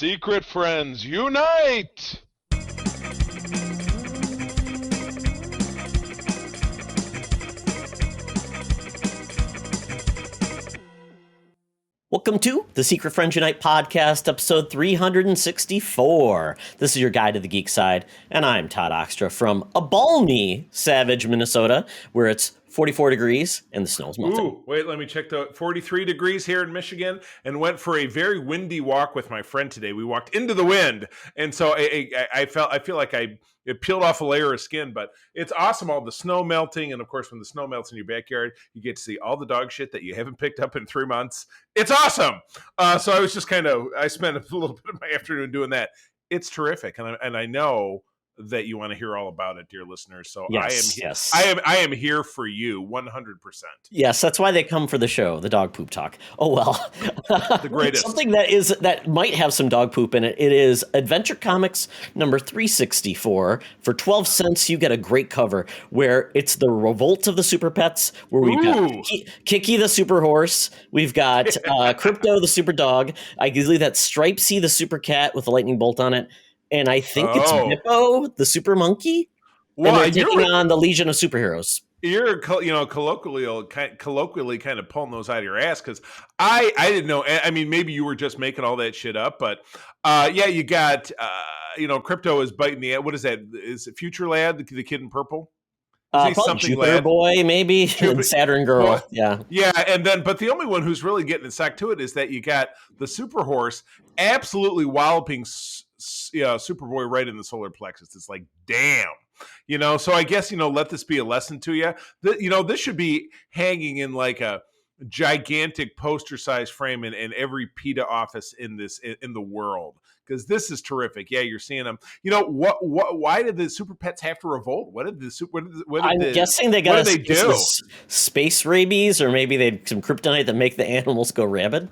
Secret friends, unite! Welcome to the Secret Friends Unite podcast, episode 364. This is your guide to the geek side, and I'm Todd Oxtra from a balmy Savage, Minnesota, where it's 44 degrees and the snow's melting. Ooh, wait, let me check the 43 degrees here in Michigan, and went for a very windy walk with my friend today. We walked into the wind, and so I feel like it peeled off a layer of skin, but it's awesome. All the snow melting, and of course, when the snow melts in your backyard, you get to see all the dog shit that you haven't picked up in 3 months. It's awesome. So I was just I spent a little bit of my afternoon doing that. It's terrific, and I know that you want to hear all about it, dear listeners. So Yes. I am here for you 100%. Yes, that's why they come for the show, the dog poop talk. Oh, well. The greatest. Something that might have some dog poop in it. It is Adventure Comics number 364. For 12 cents, you get a great cover where it's the Revolt of the Super Pets, where we've got Kiki the Super Horse. We've got Crypto the Super Dog. I believe that's Stripesy the Super Cat with a lightning bolt on it. And I think it's Bippo, the super monkey, and they're taking on the Legion of Superheroes. You're, colloquially kind of pulling those out of your ass, because I didn't know. I mean, maybe you were just making all that shit up, but you got, Crypto is biting the. What is that? Is it Future Lad, the kid in purple? Jupiter Lad? Boy, maybe, and Saturn Girl. Well, yeah, and then, but the only one who's really getting a sack to it is that you got the Super Horse absolutely walloping Superboy right in the solar plexus. It's like, damn, so I guess, let this be a lesson to you. This should be hanging in like a gigantic poster size frame in every PETA office in the world, because this is terrific. Yeah, you're seeing them. Why did the Super Pets have to revolt? I'm guessing they got space rabies, or maybe they had some kryptonite that make the animals go rabid.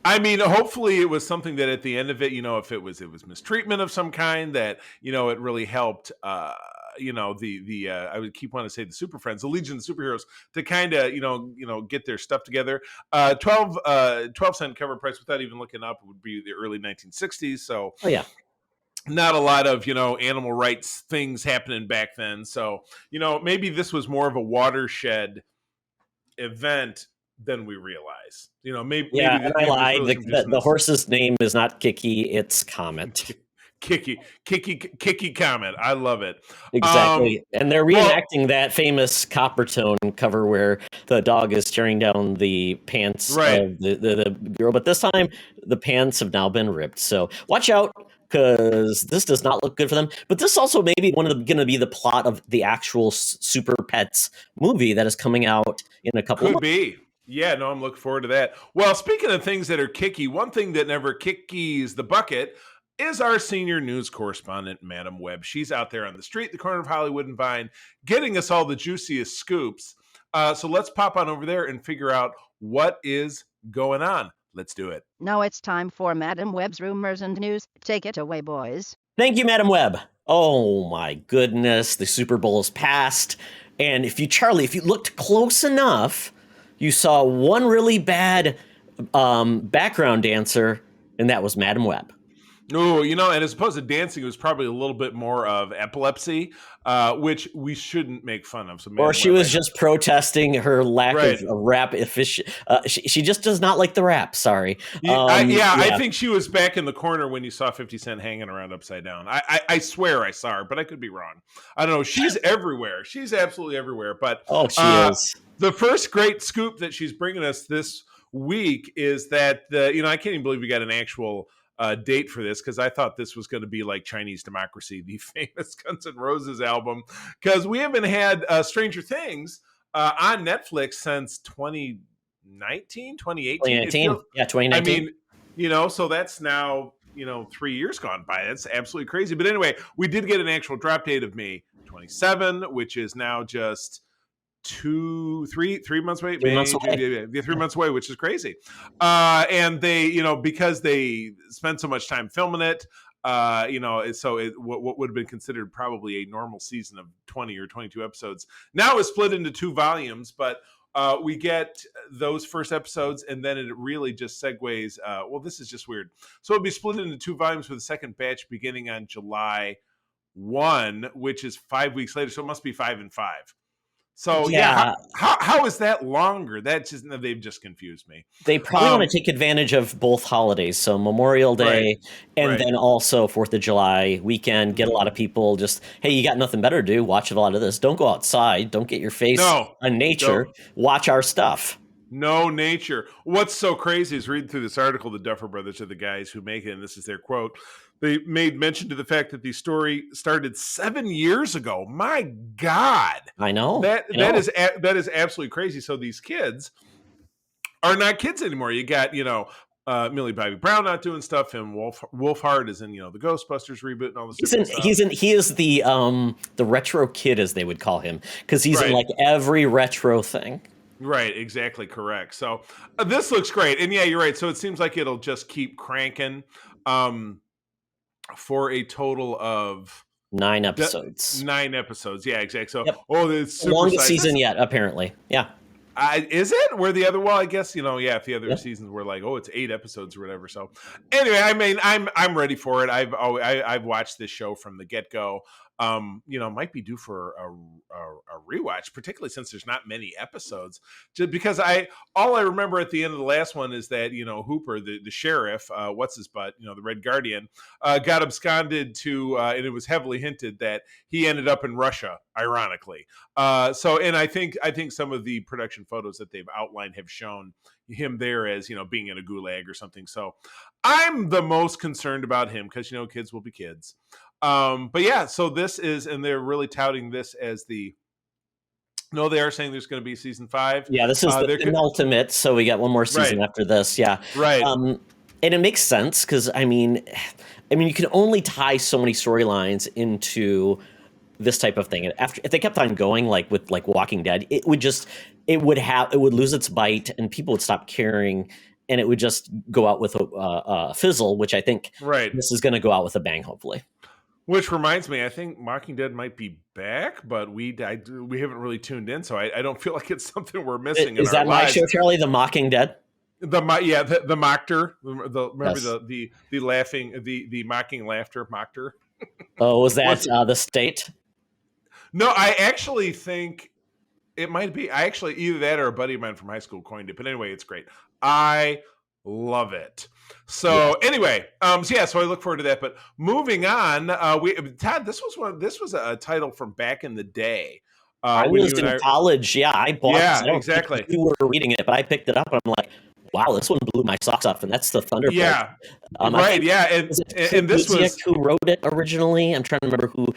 I mean, hopefully it was something that at the end of it, if it was mistreatment of some kind, that, it really helped, I would keep wanting to say the Super Friends, the Legion of Superheroes, to kind of, get their stuff together. 12-cent cover price, without even looking up, would be the early 1960s. So, not a lot of, animal rights things happening back then. So, maybe this was more of a watershed event than we realize. Maybe and I lied. The horse's name is not Kiki, it's Comet. Kiki Comet. I love it. Exactly. And they're reenacting that famous Coppertone cover where the dog is tearing down the pants of the girl. But this time, the pants have now been ripped. So watch out, because this does not look good for them. But this also may be going to be the plot of the actual Super Pets movie that is coming out in a couple of months. Could be. Yeah, no, I'm looking forward to that. Well, speaking of things that are kicky, one thing that never kickies the bucket is our senior news correspondent, Madam Webb. She's out there on the street, the corner of Hollywood and Vine, getting us all the juiciest scoops. So let's pop on over there and figure out what is going on. Let's do it. Now it's time for Madam Webb's rumors and news. Take it away, boys. Thank you, Madam Webb. Oh, my goodness. The Super Bowl is past. And if you looked close enough, you saw one really bad background dancer, and that was Madam Webb. Oh, and as opposed to dancing, it was probably a little bit more of epilepsy, which we shouldn't make fun of. So she was just protesting her lack of rap efficient. She just does not like the rap. Sorry. I think she was back in the corner when you saw 50 Cent hanging around upside down. I swear I saw her, but I could be wrong. I don't know. She's everywhere. She's absolutely everywhere. But she is. The first great scoop that she's bringing us this week is that I can't even believe we got an actual date for this, because I thought this was going to be like Chinese Democracy, the famous Guns N' Roses album, because we haven't had Stranger Things on Netflix since 2018. 2019. I mean, so that's now 3 years gone by. That's absolutely crazy. But anyway, we did get an actual drop date of May 27, which is now just 3 months away. 3 months away. 3 months away, which is crazy. And they, because they spent so much time filming it, what would have been considered probably a normal season of 20 or 22 episodes now is split into 2 volumes. But we get those first episodes, and then it really just segues. Well, this is just weird. So it'll be split into 2 volumes with the second batch beginning on July 1, which is 5 weeks later. So it must be 5 and 5. So how is that longer? They've just confused me. They probably want to take advantage of both holidays, so Memorial Day and then also 4th of July weekend. Get a lot of people just, hey, you got nothing better to do, watch a lot of this. Don't go outside. Don't get your face on nature. Watch our stuff. No nature. What's so crazy is reading through this article, the Duffer Brothers are the guys who make it, and this is their quote. They made mention to the fact that the story started 7 years ago. My God. I know. That is absolutely crazy. So these kids are not kids anymore. You got, Millie Bobby Brown not doing stuff, and Wolfhard is in, the Ghostbusters reboot and all this stuff. He is the retro kid, as they would call him, because he's in like every retro thing. Right, exactly correct. So this looks great. And yeah, you're right. So it seems like it'll just keep cranking for a total of 9 episodes. 9 episodes. Yeah, exactly. So, it's the longest season yet, apparently. Yeah. Is it? Where the other? Well, I guess if the other seasons were like, it's 8 episodes or whatever. So, anyway, I mean, I'm ready for it. I've watched this show from the get go. Might be due for a rewatch, particularly since there's not many episodes. Just because all I remember at the end of the last one is that Hooper, the sheriff, what's his butt, the Red Guardian, got absconded to, and it was heavily hinted that he ended up in Russia, ironically. And I think some of the production photos that they've outlined have shown him there as being in a gulag or something. So I'm the most concerned about him because kids will be kids. But yeah, so this is, and they're really touting this as they are saying there's going to be season 5. Yeah, this is the penultimate, so we got one more season after this. Yeah, right. And it makes sense because I mean, you can only tie so many storylines into this type of thing. And if they kept on going, like with Walking Dead, it would lose its bite, and people would stop caring. And it would just go out with a fizzle, which I think this is going to go out with a bang, hopefully. Which reminds me, I think Walking Dead might be back, but we haven't really tuned in, so I don't feel like it's something we're missing. Is that my show, Charlie? The Mocking Dead? The Mockter. The laughing, the mocking laughter, Mockter. Oh, was that the state? No, I actually think it might be. Either that or a buddy of mine from high school coined it. But anyway, it's great. I love it. So anyway, so I look forward to that. But moving on, Todd, this was a title from back in the day. I was in college. Yeah, I bought. Yeah, exactly. You were reading it, but I picked it up, and I'm like, wow, this one blew my socks off, and that's the Thunderbolts. Yeah, right. Yeah, and this was who wrote it originally. I'm trying to remember who.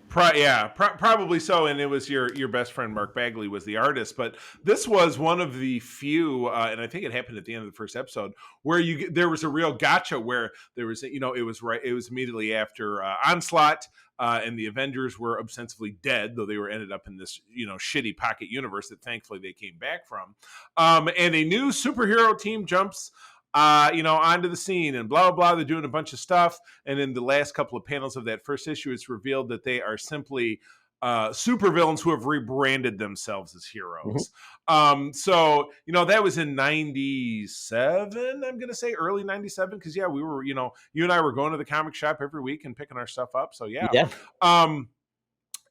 Probably so, and it was your best friend Mark Bagley was the artist. But this was one of the few, and I think it happened at the end of the first episode, where there was a real gotcha where there was, it was immediately after Onslaught, and the Avengers were ostensibly dead, though they were ended up in this shitty pocket universe that thankfully they came back from, and a new superhero team jumps onto the scene and blah, blah, blah. They're doing a bunch of stuff. And in the last couple of panels of that first issue, it's revealed that they are simply supervillains who have rebranded themselves as heroes. Mm-hmm. So, that was in 97, I'm going to say early 97. Cause we were, you and I were going to the comic shop every week and picking our stuff up. So yeah.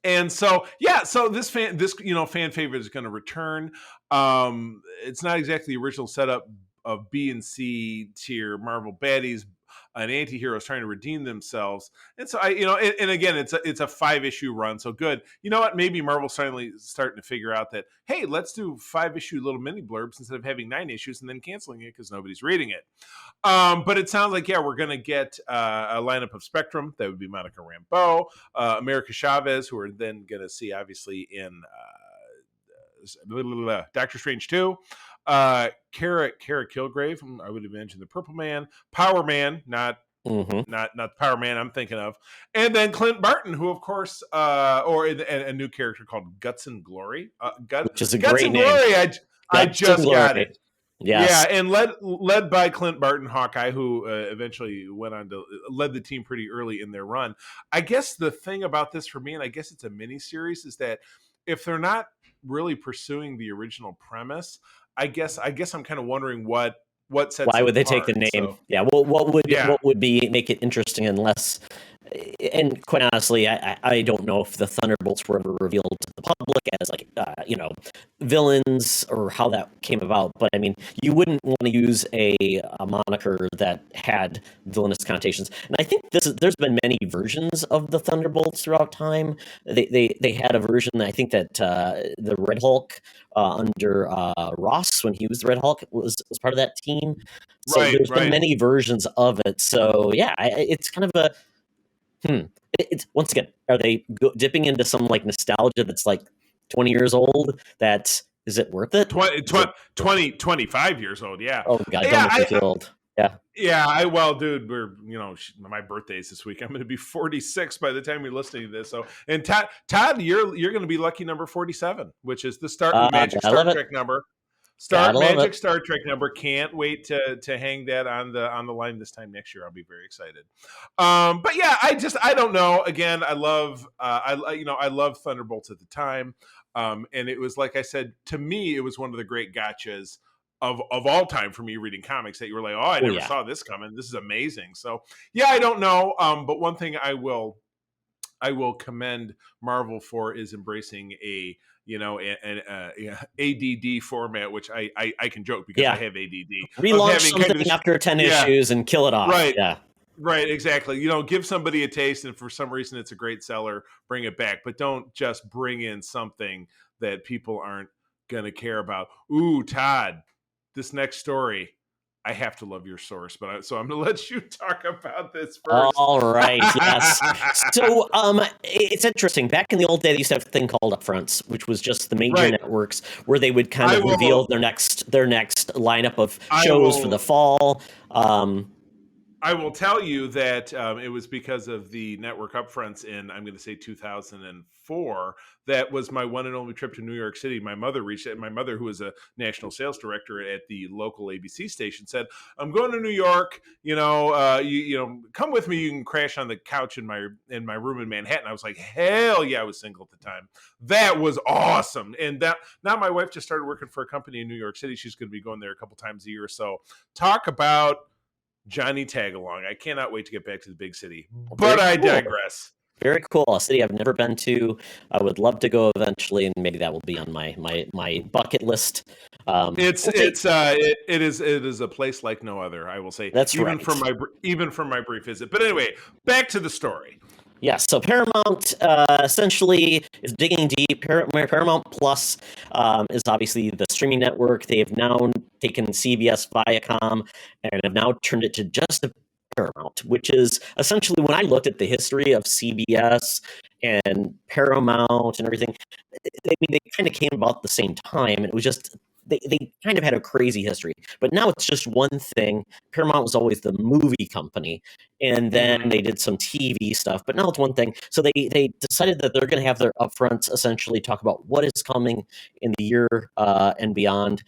And so, so this fan favorite is going to return. It's not exactly the original setup of B and C tier Marvel baddies and anti-heroes trying to redeem themselves. And so and again, it's a 5-issue run. So good. You know what? Maybe Marvel's finally starting to figure out that, hey, let's do 5-issue little mini blurbs instead of having 9 issues and then canceling it because nobody's reading it. But it sounds like, we're going to get a lineup of Spectrum. That would be Monica Rambeau, America Chavez, who we're then going to see obviously in Doctor Strange 2. Kara Kilgrave, I would have mentioned the Purple Man, Power Man, not the Power Man I'm thinking of, and then Clint Barton, who of course, or a new character called Guts and Glory, which is a Guts great and name. Glory. I just got it. Yes. Yeah, and led by Clint Barton, Hawkeye, who eventually went on to led the team pretty early in their run. I guess the thing about this for me, and I guess it's a mini series, is that if they're not really pursuing the original premise. I guess I'm kind of wondering what sets Why it would they apart. take the name? So, Yeah. Well, yeah. what would be make it interesting unless? And quite honestly, I don't know if the Thunderbolts were ever revealed to the public as like villains or how that came about. But I mean, you wouldn't want to use a moniker that had villainous connotations. And I think there's been many versions of the Thunderbolts throughout time. They had a version. I think that the Red Hulk under Ross, when he was the Red Hulk, was part of that team. So there's been many versions of it. So yeah, it's kind of a It's once again, are they dipping into some like nostalgia that's like 20 years old? Is it worth it? 25 years old. Yeah. Oh God, Yeah, don't make me feel old. Yeah. Yeah, well, dude, my birthday's this week. I'm going to be 46 by the time you're listening to this. So, and Todd, you're going to be lucky number 47, which is the magic Star Trek number. Magic Star Trek number. Can't wait to hang that on the line this time next year. I'll be very excited. But yeah, I don't know. Again, I love Thunderbolts at the time, and it was, like I said, to me, it was one of the great gotchas of all time for me reading comics that you were like, oh, I never saw this coming. This is amazing. So yeah, I don't know. But one thing I will commend Marvel for is embracing an ADD format, which I can joke because I have ADD. Relaunch something after 10 issues and kill it off. Right. Yeah. Right, exactly. Give somebody a taste, and for some reason it's a great seller, bring it back. But don't just bring in something that people aren't going to care about. Ooh, Todd, this next story, I have to love your source, so I'm going to let you talk about this first. All right, yes. So it's interesting. Back in the old day, they used to have a thing called upfronts, which was just the major networks where they would kind of reveal their next lineup of shows for the fall. I will tell you that it was because of the network upfronts in, I'm going to say 2004. That was my one and only trip to New York City. My mother reached out. My mother, who was a national sales director at the local ABC station, said, "I'm going to New York. Come with me. You can crash on the couch in my room in Manhattan." I was like, "Hell yeah!" I was single at the time. That was awesome. And now my wife just started working for a company in New York City. She's going to be going there a couple times a year. So talk about Johnny Tagalong. I cannot wait to get back to the big city. But I digress. Very cool. A city I've never been to. I would love to go eventually, and maybe that will be on my bucket list. It is a place like no other, I will say. That's even right. Even from my brief visit. But anyway, back to the story. Yes, so Paramount essentially is digging deep. Paramount Plus is obviously the streaming network. They have now taken CBS Viacom and have now turned it to just a Paramount, which is essentially, when I looked at the history of CBS and Paramount and everything, they kind of came about at the same time, and it was just they kind of had a crazy history. But now it's just one thing. Paramount was always the movie company, and then they did some TV stuff, but now it's one thing. So they decided that they're going to have their upfronts essentially talk about what is coming in the year and beyond.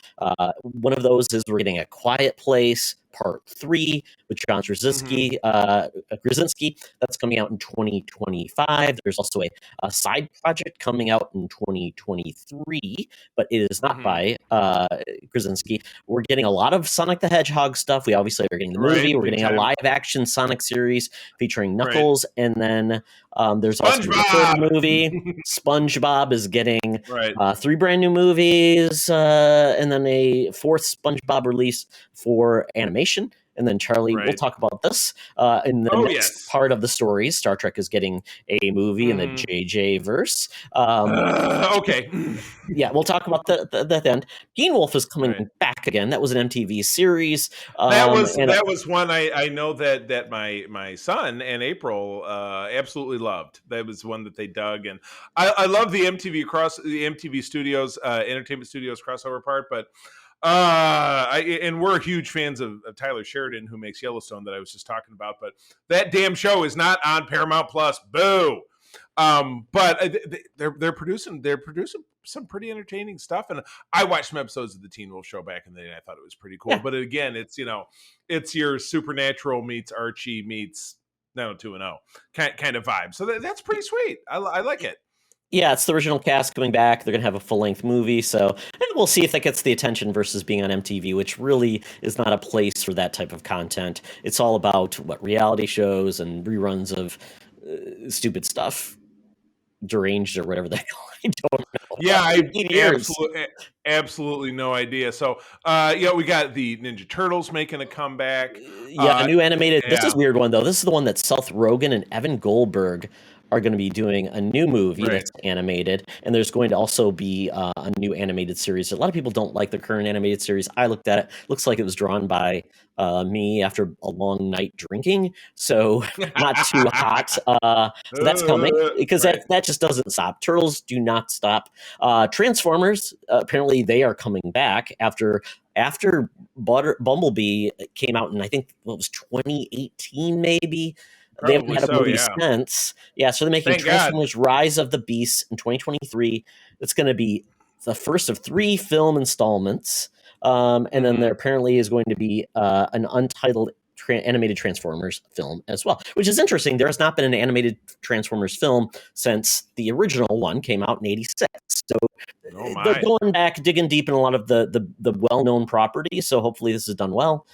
One of those is we're getting A Quiet Place Part 3 with John Krasinski. That's coming out in 2025. There's also a side project coming out in 2023, but it is not by Krasinski. We're getting a lot of Sonic the Hedgehog stuff. We obviously are getting the movie. We're getting a live action Sonic series featuring Knuckles, and then there's also the third movie. SpongeBob is getting 3 brand new movies, and then a 4th SpongeBob release for animation. And then Charlie, we'll talk about this in the next part of the story. Star Trek is getting a movie in the JJ verse. Okay. Yeah, we'll talk about that end. Teen Wolf is coming back again. That was an MTV series. That was one I know that my son and April absolutely loved. That was one that they dug, and I love the MTV Studios Entertainment Studios crossover part, but. And we're huge fans of Tyler Sheridan, who makes Yellowstone, that I was just talking about, but that damn show is not on Paramount Plus. Boo. But they're producing some pretty entertaining stuff, and I watched some episodes of the Teen Wolf show back in the day, and I thought it was pretty cool. Yeah. But again, it's your Supernatural meets Archie meets 90210 kind of vibe. So that's pretty sweet. I like it. Yeah, it's the original cast coming back. They're going to have a full-length movie, so and we'll see if that gets the attention versus being on MTV, which really is not a place for that type of content. It's all about what reality shows and reruns of stupid stuff, deranged or whatever the hell. I don't know. Yeah, I 15 years. absolutely no idea. So, we got the Ninja Turtles making a comeback. Yeah, a new animated. This Yeah, is a weird one though. This is the one that Seth Rogen and Evan Goldberg are going to be doing a new movie right. that's animated, and there's going to also be a new animated series. A lot of people don't like the current animated series. I looked at it; looks like it was drawn by me after a long night drinking, so not too hot. So that's coming because Right. that just doesn't stop. Turtles do not stop. Transformers apparently they are coming back after Bumblebee came out in I think what was 2018 maybe. They haven't Probably had a so. movie Yeah. since. Yeah, so they're making Thank God. Transformers Rise of the Beasts in 2023. It's going to be the first of 3 film installments. And then there apparently is going to be an untitled animated Transformers film as well, which is interesting. There has not been an animated Transformers film since the original one came out in '86. So Oh they're my. going back, digging deep in a lot of the well-known properties. So hopefully this is done well.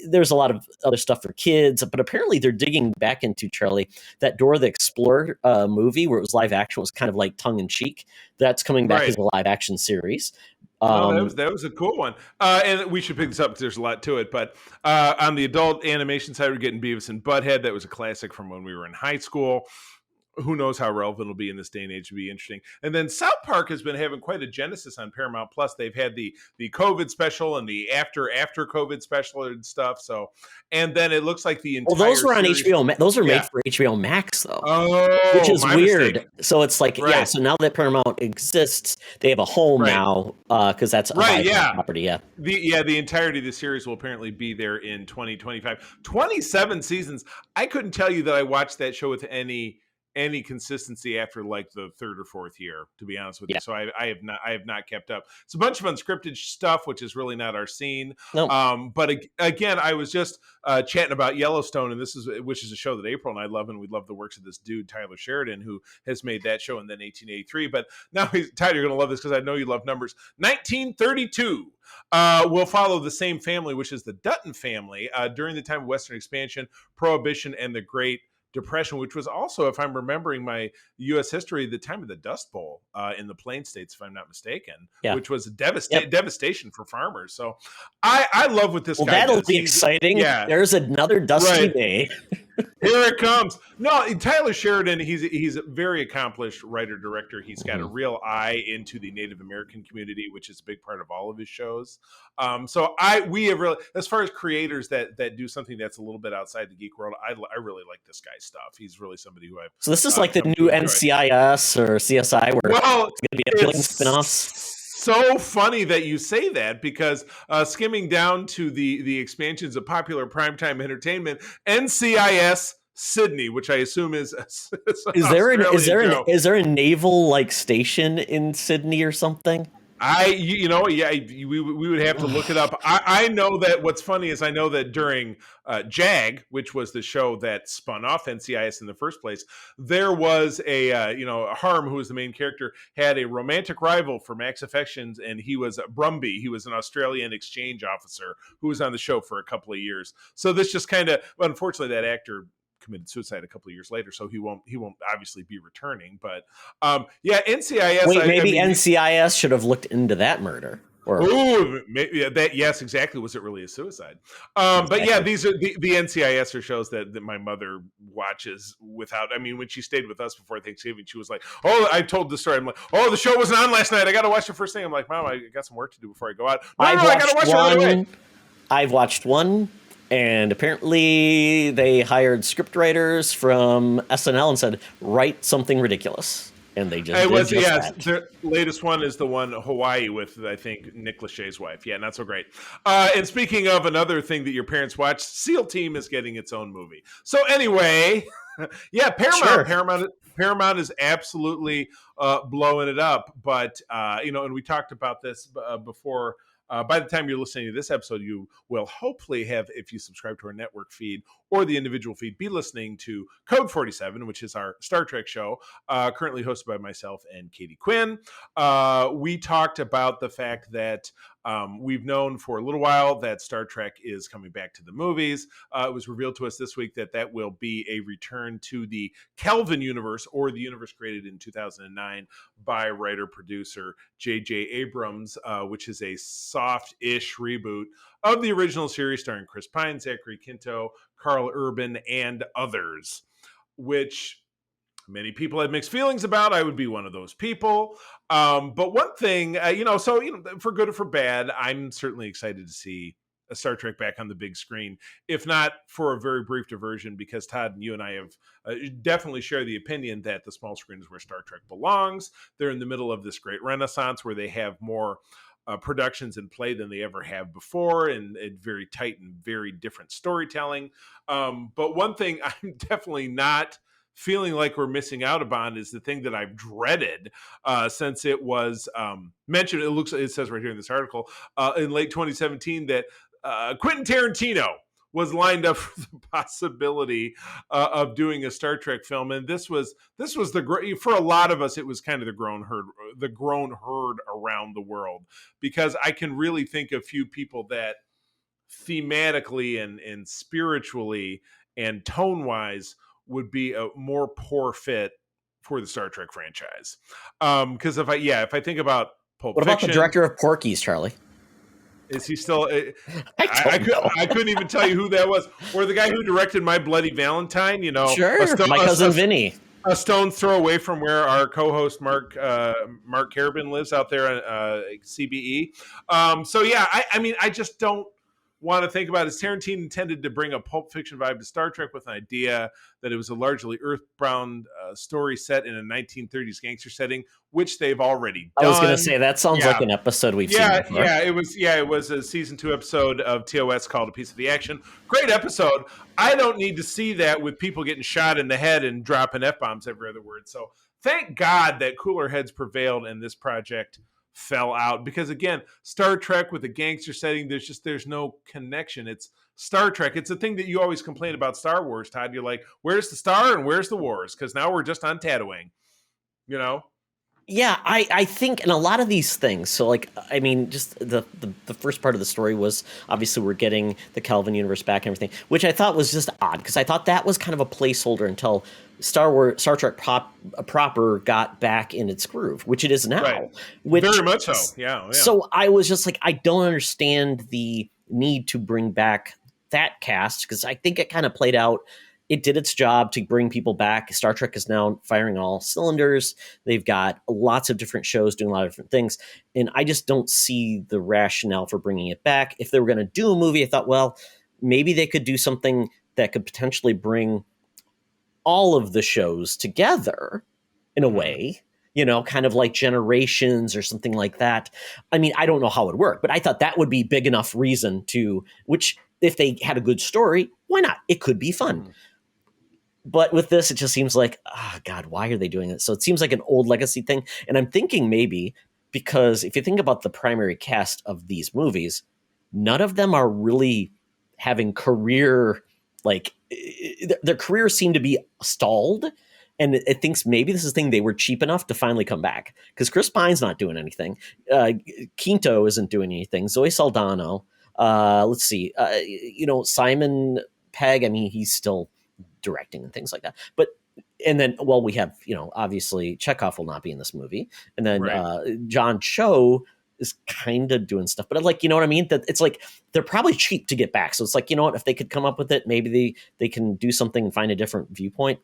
There's a lot of other stuff for kids, but apparently they're digging back into Charlie that Dora the Explorer movie where it was live action was kind of like tongue in cheek. That's coming back Right. as a live action series. No, that was a cool one. And we should pick this up because there's a lot to it. But on the adult animation side, we're getting Beavis and Butthead. That was a classic from when we were in high school. Who knows how relevant it'll be in this day and age? It'll be interesting. And then South Park has been having quite a genesis on Paramount Plus. They've had the COVID special and the after COVID special and stuff. So, and then it looks like the entire those were on series, HBO. Those are Yeah. made for HBO Max though. Oh, Which is my weird. mistake. So it's like, yeah. Right. So now that Paramount exists, they have a home Right. now because that's a Right, viable yeah. property. Yeah. The entirety of the series will apparently be there in 2025. 27 seasons. I couldn't tell you that I watched that show with any consistency after like the third or fourth year, to be honest with Yeah. you. So I have not kept up. It's a bunch of unscripted stuff, which is really not our scene. No. But again, I was just chatting about Yellowstone, and which is a show that April and I love, and we love the works of this dude Tyler Sheridan, who has made that show in then 1883. But now, Tyler, you're going to love this because I know you love numbers. 1932 will follow the same family, which is the Dutton family, during the time of Western expansion, Prohibition, and the Great Depression, which was also, if I'm remembering my U.S. history, the time of the Dust Bowl in the Plain States, if I'm not mistaken, which was devastation for farmers. So I love what this guy that'll does. be exciting. Yeah. There's another dusty Right. day. Here it comes. No, Tyler Sheridan, he's a very accomplished writer-director. He's got a real eye into the Native American community, which is a big part of all of his shows. So we have really, as far as creators that do something that's a little bit outside the geek world, I really like this guy's stuff. He's really somebody who I've So this is like the come to new enjoy. NCIS or CSI where it's going to be a billion spinoffs. So funny that you say that because skimming down to the expansions of popular primetime entertainment, NCIS Sydney, which I assume is Is there a naval like station in Sydney or something? We would have to look it up. I know that what's funny is I know that during JAG, which was the show that spun off NCIS in the first place, there was Harm, who was the main character, had a romantic rival for Max Affections, and he was Brumby. He was an Australian exchange officer who was on the show for a couple of years. So this just kind of, unfortunately, that actor committed suicide a couple of years later, so he won't obviously be returning. But NCIS. Wait, maybe NCIS should have looked into that murder. Yes, exactly. Was it really a suicide? Exactly. But yeah, these are the NCIS are shows that my mother watches without. I mean, when she stayed with us before Thanksgiving, she was like, "Oh, I told the story." I'm like, "Oh, the show wasn't on last night. I got to watch the first thing." I'm like, "Mom, I got some work to do before I go out." I got to watch it right away. I've watched one. And apparently they hired scriptwriters from SNL and said, write something ridiculous. And they just that. Their latest one is the one Hawaii with, I think, Nick Lachey's wife. Yeah, not so great. And speaking of another thing that your parents watched, SEAL Team is getting its own movie. So anyway, Paramount is absolutely blowing it up. But, and we talked about this before By the time you're listening to this episode, you will hopefully have, if you subscribe to our network feed or the individual feed, be listening to Code 47, which is our Star Trek show, currently hosted by myself and Katie Quinn. We talked about the fact that we've known for a little while that Star Trek is coming back to the movies. It was revealed to us this week that that will be a return to the Kelvin universe, or the universe created in 2009 by writer-producer J.J. Abrams, which is a soft-ish reboot of the original series starring Chris Pine, Zachary Quinto, Carl Urban, and others, which many people had mixed feelings about. I would be one of those people. But one thing, for good or for bad, I'm certainly excited to see a Star Trek back on the big screen, if not for a very brief diversion, because Todd, you and I have definitely share the opinion that the small screen is where Star Trek belongs. They're in the middle of this great renaissance where they have more productions in play than they ever have before, and very tight and very different storytelling. But one thing I'm definitely not feeling like we're missing out upon is the thing that I've dreaded since it was mentioned. It says right here in this article in late 2017 that Quentin Tarantino was lined up for the possibility of doing a Star Trek film, and this was for a lot of us, it was kind of the grown herd around the world, because I can really think of few people that thematically and spiritually and tone wise would be a more poor fit for the Star Trek franchise. Because if I think about Pulp What Fiction, about the director of Porky's, Charlie? is he still? I couldn't even tell you who that was, or the guy who directed My Bloody Valentine. Sure, my cousin Vinny. A stone's throw away from where our co-host Mark Carabin lives out there on CBE. I just don't want to think about it. Tarantino intended to bring a Pulp Fiction vibe to Star Trek with an idea that it was a largely earthbound story set in a 1930s gangster setting, which they've already done. I was going to say, that sounds like an episode we've seen before. It was a season 2 episode of TOS called A Piece of the Action. Great episode. I don't need to see that with people getting shot in the head and dropping F-bombs every other word. So thank God that cooler heads prevailed and this project fell out, because again, Star Trek with a gangster setting, there's no connection. It's Star Trek. It's a thing that you always complain about Star Wars, Todd. You're like, where's the star and where's the wars? Because now we're just on Tatooine, Yeah, I think in a lot of these things, so like, I mean, just the first part of the story was obviously we're getting the Kelvin universe back and everything, which I thought was just odd, because I thought that was kind of a placeholder until Star Trek proper got back in its groove, which it is now. Right. Very much so. Yeah. So I was just like, I don't understand the need to bring back that cast, because I think it kind of played out. It did its job to bring people back. Star Trek is now firing all cylinders. They've got lots of different shows doing a lot of different things. And I just don't see the rationale for bringing it back. If they were going to do a movie, I thought, well, maybe they could do something that could potentially bring all of the shows together in a way, kind of like Generations or something like that. I mean, I don't know how it would work, but I thought that would be big enough reason to, which if they had a good story, why not? It could be fun. But with this, it just seems like, God, why are they doing it? So it seems like an old legacy thing. And I'm thinking maybe because if you think about the primary cast of these movies, none of them are really having their careers seem to be stalled. And it thinks maybe this is the thing, they were cheap enough to finally come back. Because Chris Pine's not doing anything. Quinto isn't doing anything. Zoe Saldana. Let's see. Simon Pegg, I mean, he's still directing and things like that. And then we have, obviously Chekhov will not be in this movie. And then John Cho is kind of doing stuff. But I'm like, you know what I mean? That it's like they're probably cheap to get back. So it's like, you know what? If they could come up with it, maybe they can do something and find a different viewpoint.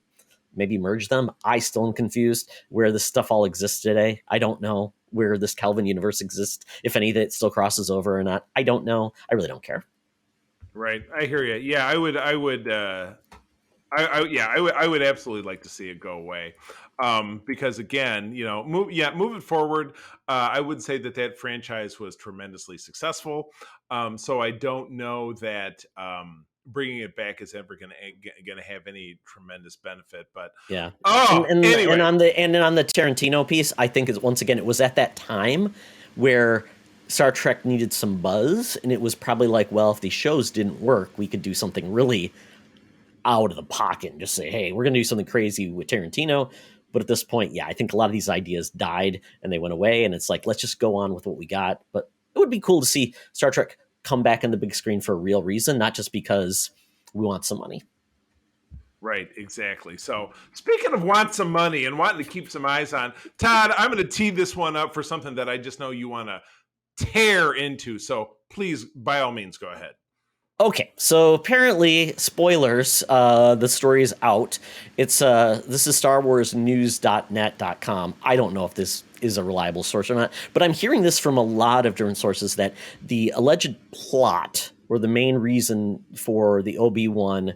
Maybe merge them. I still am confused where this stuff all exists today. I don't know where this Kelvin universe exists. If any of it still crosses over or not, I don't know. I really don't care. Right. I hear you. Yeah, I would absolutely like to see it go away. Because again, moving forward, I would say that franchise was tremendously successful. So I don't know that bringing it back is ever going to have any tremendous benefit. But yeah. Anyway. And on the Tarantino piece, I think is once again it was at that time where Star Trek needed some buzz, and it was probably like, well, if these shows didn't work, we could do something really out of the pocket and just say, hey, we're going to do something crazy with Tarantino. But at this point, yeah, I think a lot of these ideas died and they went away, and it's like, let's just go on with what we got. But it would be cool to see Star Trek come back on the big screen for a real reason, not just because we want some money. Right, exactly. So speaking of want some money and wanting to keep some eyes on, Todd, I'm going to tee this one up for something that I just know you want to tear into. So please, by all means, go ahead. Okay, so apparently, spoilers, the story is out. It's this is StarWarsNews.net.com. I don't know if this is a reliable source or not, but I'm hearing this from a lot of different sources that the alleged plot or the main reason for the Obi Wan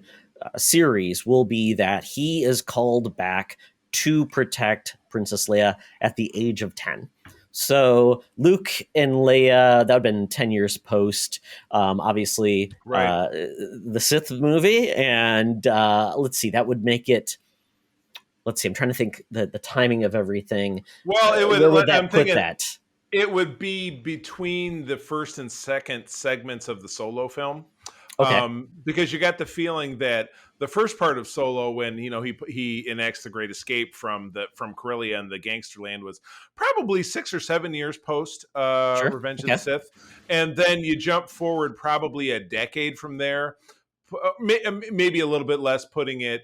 series will be that he is called back to protect Princess Leia at the age of 10. So Luke and Leia, that would have been 10 years post, obviously, Right. the Sith movie. And let's see, that would make it, let's see, I'm trying to think the timing of everything. Well, it would, where would that I'm put thinking that? it would be between the first and second segments of the Solo film. Okay. Because you got the feeling that the first part of Solo, when he enacts the Great Escape from Corellia and the Gangster Land, was probably 6 or 7 years post Sure. Revenge Okay. of the Sith, and then you jump forward probably a decade from there, maybe a little bit less, putting it,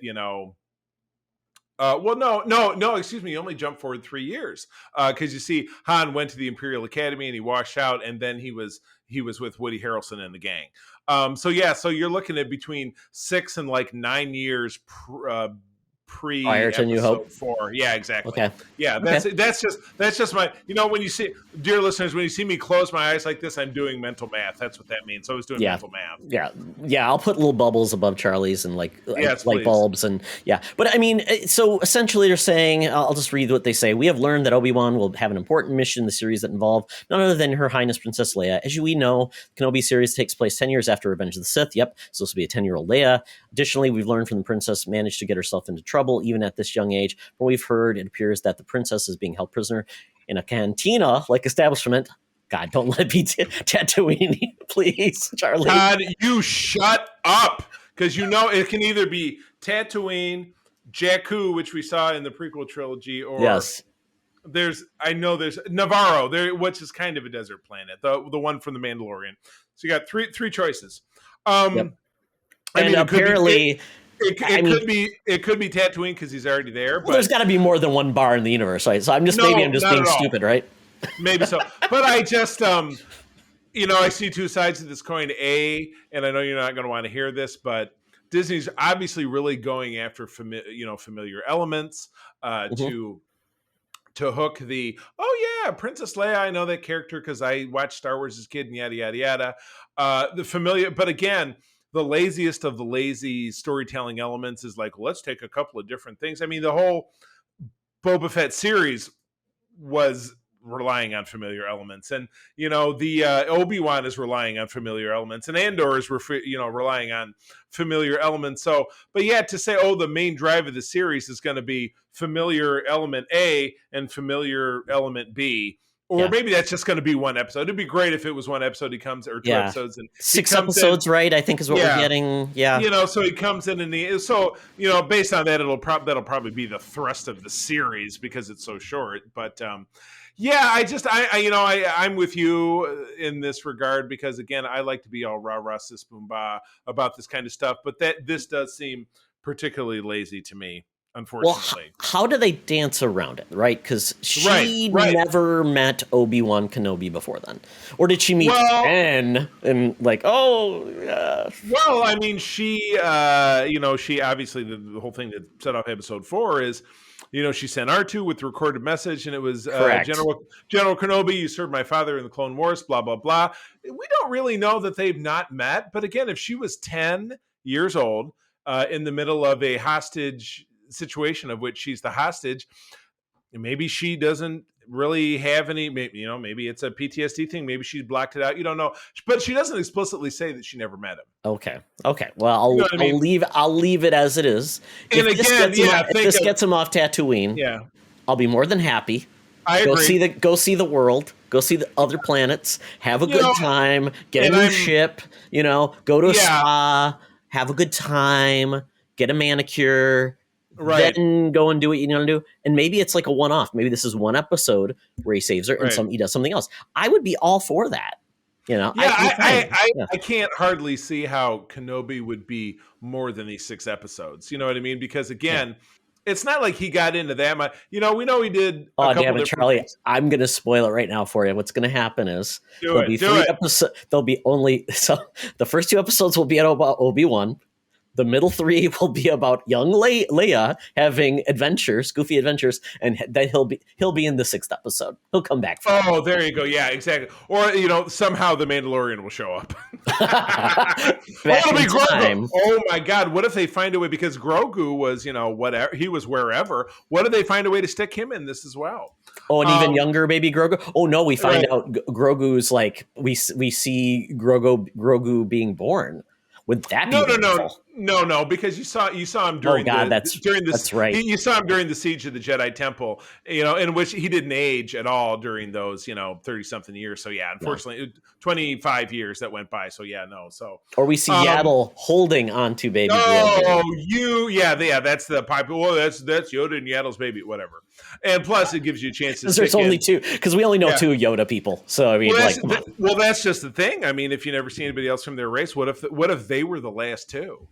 well, no. Excuse me. You only jump forward 3 years because you see, Han went to the Imperial Academy and he washed out, and then he was with Woody Harrelson and the gang. So you're looking at between 6 and like 9 years pre Prior to New Hope. episode 4. Yeah, exactly. Okay. Yeah, that's just my, when you see, dear listeners, when you see me close my eyes like this, I'm doing mental math. That's what that means. So I was doing mental math. Yeah. I'll put little bubbles above Charlie's and light please. bulbs and But I mean, so essentially they're saying, I'll just read what they say. We have learned that Obi-Wan will have an important mission in the series that involve none other than Her Highness Princess Leia. As we know, the Kenobi series takes place 10 years after Revenge of the Sith. Yep, so this will be a 10-year-old Leia. Additionally, we've learned from the princess managed to get herself into trouble even at this young age. From what we've heard, it appears that the princess is being held prisoner in a cantina-like establishment. God, don't let it be Tatooine, please, Charlie. God, you shut up, because it can either be Tatooine, Jakku, which we saw in the prequel trilogy, or there's Navarro, which is kind of a desert planet, the one from the Mandalorian. So you got three choices. And apparently. It could be Tatooine because he's already there. But there's got to be more than one bar in the universe, right? So I'm just being stupid, right? Maybe so. But I just I see two sides of this coin. And I know you're not going to want to hear this, but Disney's obviously really going after familiar elements to hook the Princess Leia. I know that character because I watched Star Wars as a kid and yada yada yada. The familiar, but again, the laziest of the lazy storytelling elements is like, let's take a couple of different things. I mean, the whole Boba Fett series was relying on familiar elements, and the Obi-Wan is relying on familiar elements, and Andor is relying on familiar elements. So, but to say, the main drive of the series is going to be familiar element A and familiar element B. Or maybe that's just going to be one episode. It'd be great if it was one episode. He comes, or two episodes, and 6 episodes, right? I think is what we're getting. Yeah, so he comes in, and based on that, that'll probably be the thrust of the series because it's so short. But I'm with you in this regard because again, I like to be all rah rah sis boom bah about this kind of stuff, but this does seem particularly lazy to me. Unfortunately. Well, how do they dance around it, right? Because she never met Obi-Wan Kenobi before then. Or did she meet Ben and like, Well, I mean, she obviously, the whole thing that set off episode 4 is, she sent R2 with the recorded message, and it was General Kenobi, you served my father in the Clone Wars, blah, blah, blah. We don't really know that they've not met. But again, if she was 10 years old in the middle of a hostage situation of which she's the hostage, maybe she doesn't really have any, maybe it's a PTSD thing, maybe she blocked it out, you don't know, but she doesn't explicitly say that she never met him. Okay, well, I'll leave it as it is. And if this gets him off Tatooine, I'll be more than happy. I agree. Go see the world. Go see the other planets. Have a You good know, time. Get a and new ship. Go to a Yeah. spa. Have a good time. Get a manicure. Right. Then go and do what you want to do. And maybe it's like a one-off. Maybe this is one episode where he saves her, and Right. he does something else. I would be all for that. Yeah, fine. I can't hardly see how Kenobi would be more than these 6 episodes. You know what I mean? Because again, it's not like he got into that much. We know he did a Oh, couple damn it, different Charlie! things. I'm going to spoil it right now for you. What's going to happen is Do it. episodes. There'll be only the first 2 episodes will be about Obi Wan. The middle 3 will be about young Leia having adventures, goofy adventures, and then he'll be in the 6th episode. He'll come back. Oh, there you go. Yeah, exactly. Or somehow the Mandalorian will show up. Back it'll in be Grogu. time. Oh my God! What if they find a way? Because Grogu was, whatever, he was wherever. What if they find a way to stick him in this as well? Oh, and even younger baby Grogu. Oh no, we find Right. out Grogu's like we see Grogu being born. Would that be wonderful? No, because you saw him during that's right. You saw him during the siege of the Jedi Temple, in which he didn't age at all during those 30 something years. So yeah, unfortunately, 25 years that went by. So yeah, no. So or we see Yaddle holding onto baby. That's the popular. Well, that's Yoda and Yaddle's baby, whatever. And plus, it gives you a chance to. There's only 2 because we only know 2 Yoda people. So I mean, that's just the thing. I mean, if you never see anybody else from their race, what if they were the last 2?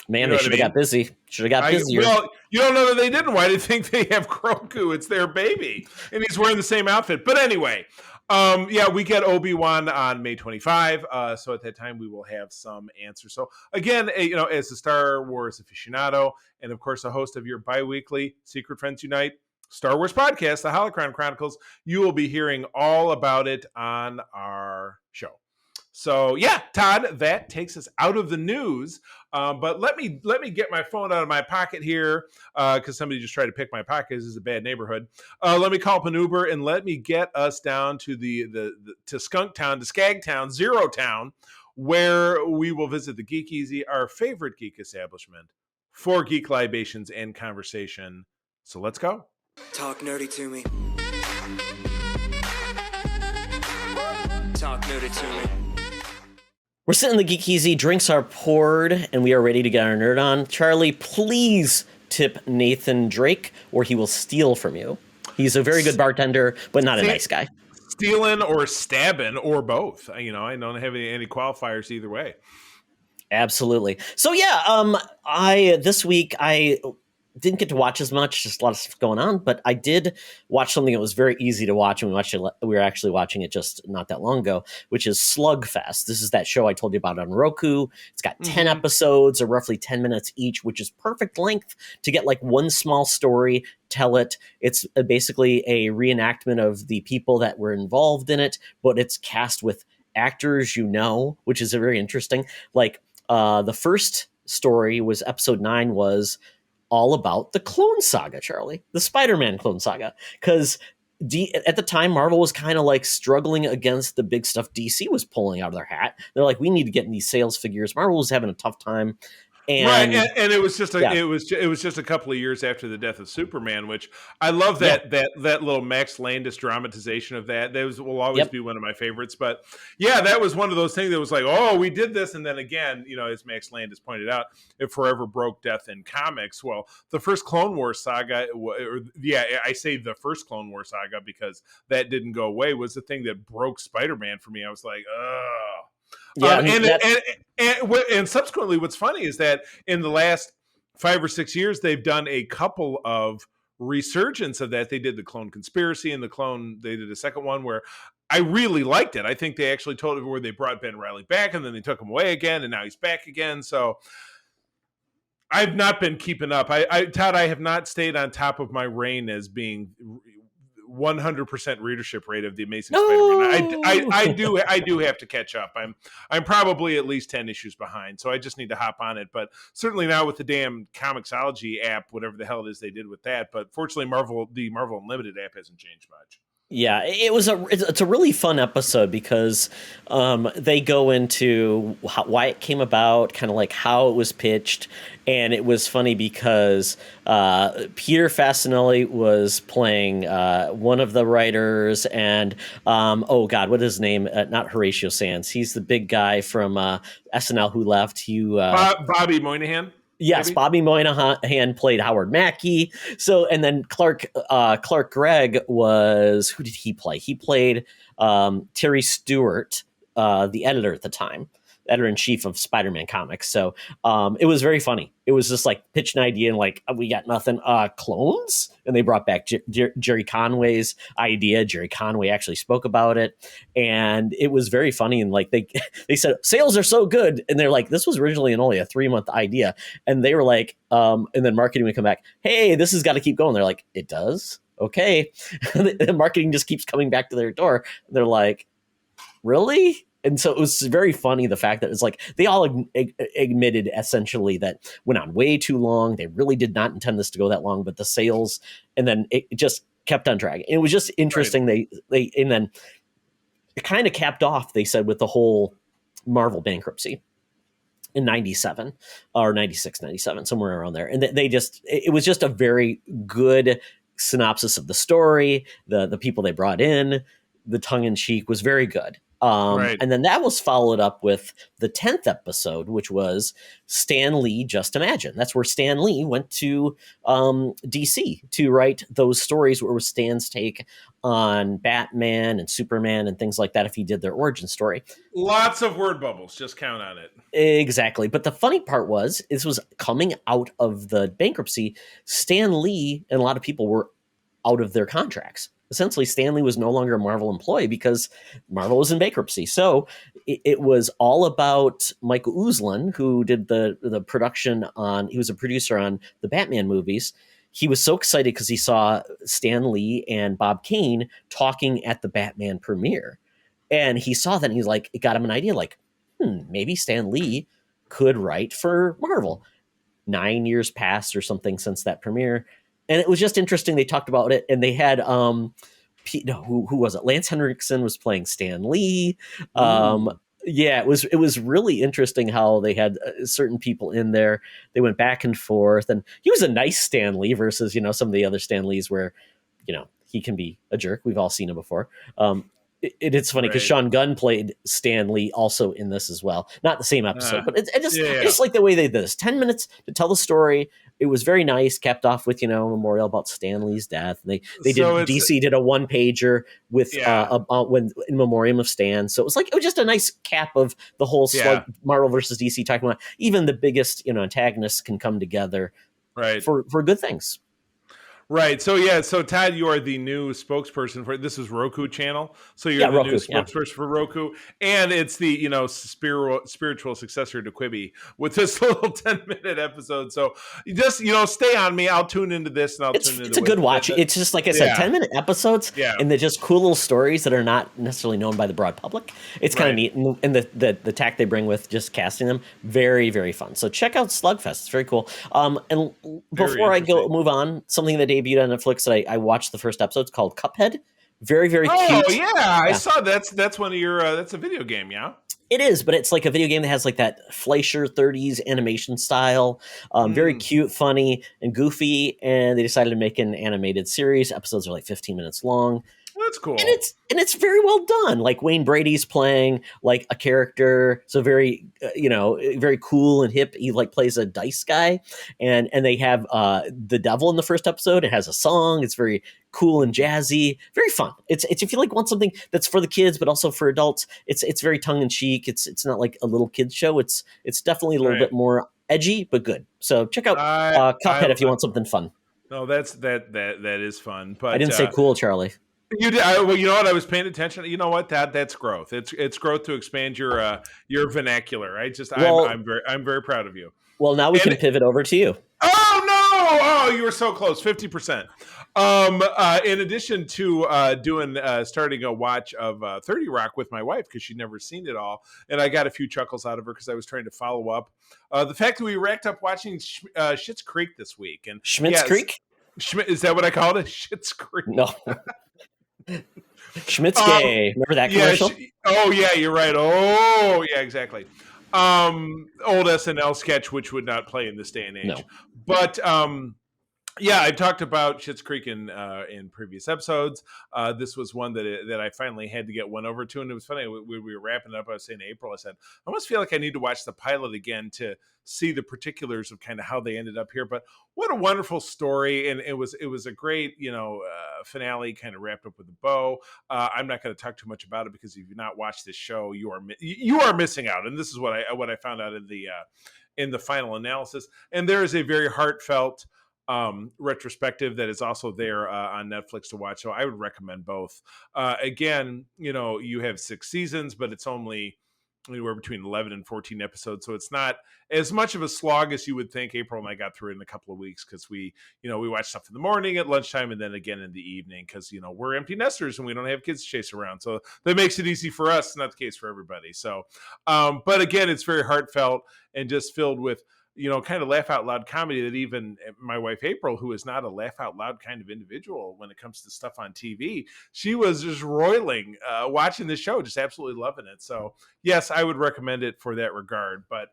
Man, they should have got busy. Should have got busier. Well, you don't know that they didn't. Why do you think they have Grogu? It's their baby, and he's wearing the same outfit. But anyway, we get Obi Wan on May 25. So at that time, we will have some answers. So again, as a Star Wars aficionado, and of course, a host of your biweekly Secret Friends Unite Star Wars podcast, the Holocron Chronicles, you will be hearing all about it on our show. So yeah, Todd, that takes us out of the news. But let me get my phone out of my pocket here because somebody just tried to pick my pocket. This is a bad neighborhood. Let me call up an Uber and let me get us down to to Skunk Town, to Skag Town, Zero Town, where we will visit the Geek Easy, our favorite geek establishment for geek libations and conversation. So let's go. Talk nerdy to me. Talk nerdy to me. We're sitting in the Geek Easy, drinks are poured, and we are ready to get our nerd on. Charlie, please tip Nathan Drake, or he will steal from you. He's a very good bartender, but not a nice guy. Stealing or stabbing or both. I don't have any qualifiers either way. Absolutely. So yeah, this week I didn't get to watch as much, just a lot of stuff going on, but I did watch something that was very easy to watch, and we were actually watching it just not that long ago, which is Slugfest. This is that show I told you about on Roku. It's got 10 episodes, or roughly 10 minutes each, which is perfect length to get like one small story, tell it. It's basically a reenactment of the people that were involved in it, but it's cast with actors which is very interesting. Like the first story was episode 9 was all about the Clone Saga, Charlie, the Spider-Man Clone Saga, because at the time Marvel was kind of like struggling against the big stuff DC was pulling out of their hat. They're like, we need to get in these sales figures. Marvel was having a tough time. And, right, and it was just it was just a couple of years after the death of Superman, which I love that little Max Landis dramatization of that. That will always be one of my favorites. But yeah, that was one of those things that was like, oh, we did this, and then again, as Max Landis pointed out, it forever broke death in comics. Well, the first Clone Wars saga, I say the first Clone Wars saga because that didn't go away, was the thing that broke Spider-Man for me. I was like, ugh. Yeah, and subsequently, what's funny is that in the last 5 or 6 years, they've done a couple of resurgence of that. They did the Clone Conspiracy and they did a second one where I really liked it. I think they actually told it where they brought Ben Reilly back and then they took him away again, and now he's back again. So I've not been keeping up. Todd, I have not stayed on top of my reign as being 100% readership rate of the Amazing Spider-Man. I do have to catch up. I'm probably at least 10 issues behind, so I just need to hop on it. But certainly now with the damn Comixology app, whatever the hell it is they did with that. But fortunately, the Marvel Unlimited app hasn't changed much. Yeah, it's a really fun episode because they go into why it came about, kind of like how it was pitched, and it was funny because Peter Fasinelli was playing one of the writers, and oh God, what is his name? Not Horatio Sands. He's the big guy from SNL who left. Bobby Moynihan. Yes, Maybe? Bobby Moynihan played Howard Mackey. So, and then Clark Gregg was, who did he play? He played Terry Stewart, the editor at the time, editor in chief of Spider-Man comics. So, it was very funny. It was just like pitch an idea and like, we got nothing. Clones, and they brought back Jerry Conway's idea. Jerry Conway actually spoke about it, and it was very funny. And like they said sales are so good, and they're like, this was originally only a 3-month idea. And they were like, and then marketing would come back, hey, this has got to keep going. They're like, it does? Okay. The marketing just keeps coming back to their door. They're like, really? And so it was very funny, the fact that it's like they all admitted essentially that went on way too long. They really did not intend this to go that long, but the sales, and then it just kept on dragging. It was just interesting. Right. They and then it kind of capped off, they said, with the whole Marvel bankruptcy in 97 or 96, 97, somewhere around there. And it was just a very good synopsis of the story. The people they brought in, the tongue in cheek was very good. Right. And then that was followed up with the 10th episode, which was Stan Lee, Just Imagine. That's where Stan Lee went to DC to write those stories where it was Stan's take on Batman and Superman and things like that if he did their origin story. Lots of word bubbles. Just count on it. Exactly. But the funny part was, this was coming out of the bankruptcy. Stan Lee and a lot of people were out of their contracts. Essentially, Stan Lee was no longer a Marvel employee because Marvel was in bankruptcy. So it was all about Michael Uslan, who did the production on, he was a producer on the Batman movies. He was so excited because he saw Stan Lee and Bob Kane talking at the Batman premiere. And he saw that and he's like, it got him an idea like, maybe Stan Lee could write for Marvel. 9 years passed or something since that premiere. And it was just interesting. They talked about it, and they had who was it? Lance Henriksen was playing Stan Lee. Yeah, it was really interesting how they had certain people in there. They went back and forth, and he was a nice Stan Lee versus some of the other Stan Lees where he can be a jerk. We've all seen him before. It's funny because Sean Gunn played Stan Lee also in this as well. Not the same episode, but I just like the way they did this. 10 minutes to tell the story. It was very nice. Capped off with a memorial about Stan Lee's death. And they did DC did a 1-pager with when in memoriam of Stan. So it was just a nice cap of the whole Marvel versus DC, talking about even the biggest antagonists can come together for good things. Right. So Todd, you are the new spokesperson for this is Roku channel. So you're the Roku, new spokesperson for Roku, and it's the spiritual successor to Quibi with this little 10-minute episode. So you just stay on me. I'll tune into this, and it's a good watch. It's just like I said, 10-minute episodes, and they're just cool little stories that are not necessarily known by the broad public. It's kind of neat, and the tack they bring with just casting them, very, very fun. So check out Slugfest. It's very cool. And before I move on, something that debuted on Netflix that I watched the first episode. It's called Cuphead. Very, very cute. Oh yeah, I saw that's one of your that's a video game, yeah. It is, but it's like a video game that has like that Fleischer 30s animation style. Very cute, funny, and goofy. And they decided to make an animated series. Episodes are like 15 minutes long. That's cool. And it's very well done. Like Wayne Brady's playing like a character, so very very cool and hip. He like plays a dice guy, and they have the devil in the first episode. It has a song. It's very cool and jazzy, very fun. It's if you want something that's for the kids but also for adults. It's very tongue in cheek. It's not like a little kids show. It's definitely a little bit more edgy but good. So check out Cuphead if you want something fun. No, that is fun. But I didn't say cool, Charlie. You did. Well, you know what? I was paying attention. You know what? That's growth. It's growth to expand your vernacular. I'm very proud of you. Well, now we can pivot over to you. Oh no! Oh, you were so close. 50%. In addition to starting a watch of 30 Rock with my wife because she'd never seen it all, and I got a few chuckles out of her because I was trying to follow up the fact that we racked up watching Schitt's Creek this week. And Schmidt's Creek. Is that what I called it? Schitt's Creek. No. Schmitzke. Remember that commercial? Oh yeah, you're right. Oh yeah, exactly. Old SNL sketch, which would not play in this day and age. No. But yeah, I talked about Schitt's Creek in previous episodes. This was one that I finally had to get one over to, and it was funny. We were wrapping it up. I was saying in April, I said, I almost feel like I need to watch the pilot again to see the particulars of kind of how they ended up here. But what a wonderful story, and it was a great finale, kind of wrapped up with a bow. I'm not going to talk too much about it because if you've not watched this show, you are missing out. And this is what I found out in the final analysis. And there is a very heartfelt retrospective that is also there on Netflix to watch. So I would recommend both. Again, you have 6 seasons, but it's only anywhere between 11 and 14 episodes. So it's not as much of a slog as you would think. April and I got through it in a couple of weeks because we watch stuff in the morning, at lunchtime, and then again in the evening because, we're empty nesters and we don't have kids to chase around. So that makes it easy for us, not the case for everybody. So, but again, it's very heartfelt and just filled with, kind of laugh out loud comedy that even my wife, April, who is not a laugh out loud kind of individual when it comes to stuff on TV, she was just roiling watching this show, just absolutely loving it. So yes, I would recommend it for that regard. But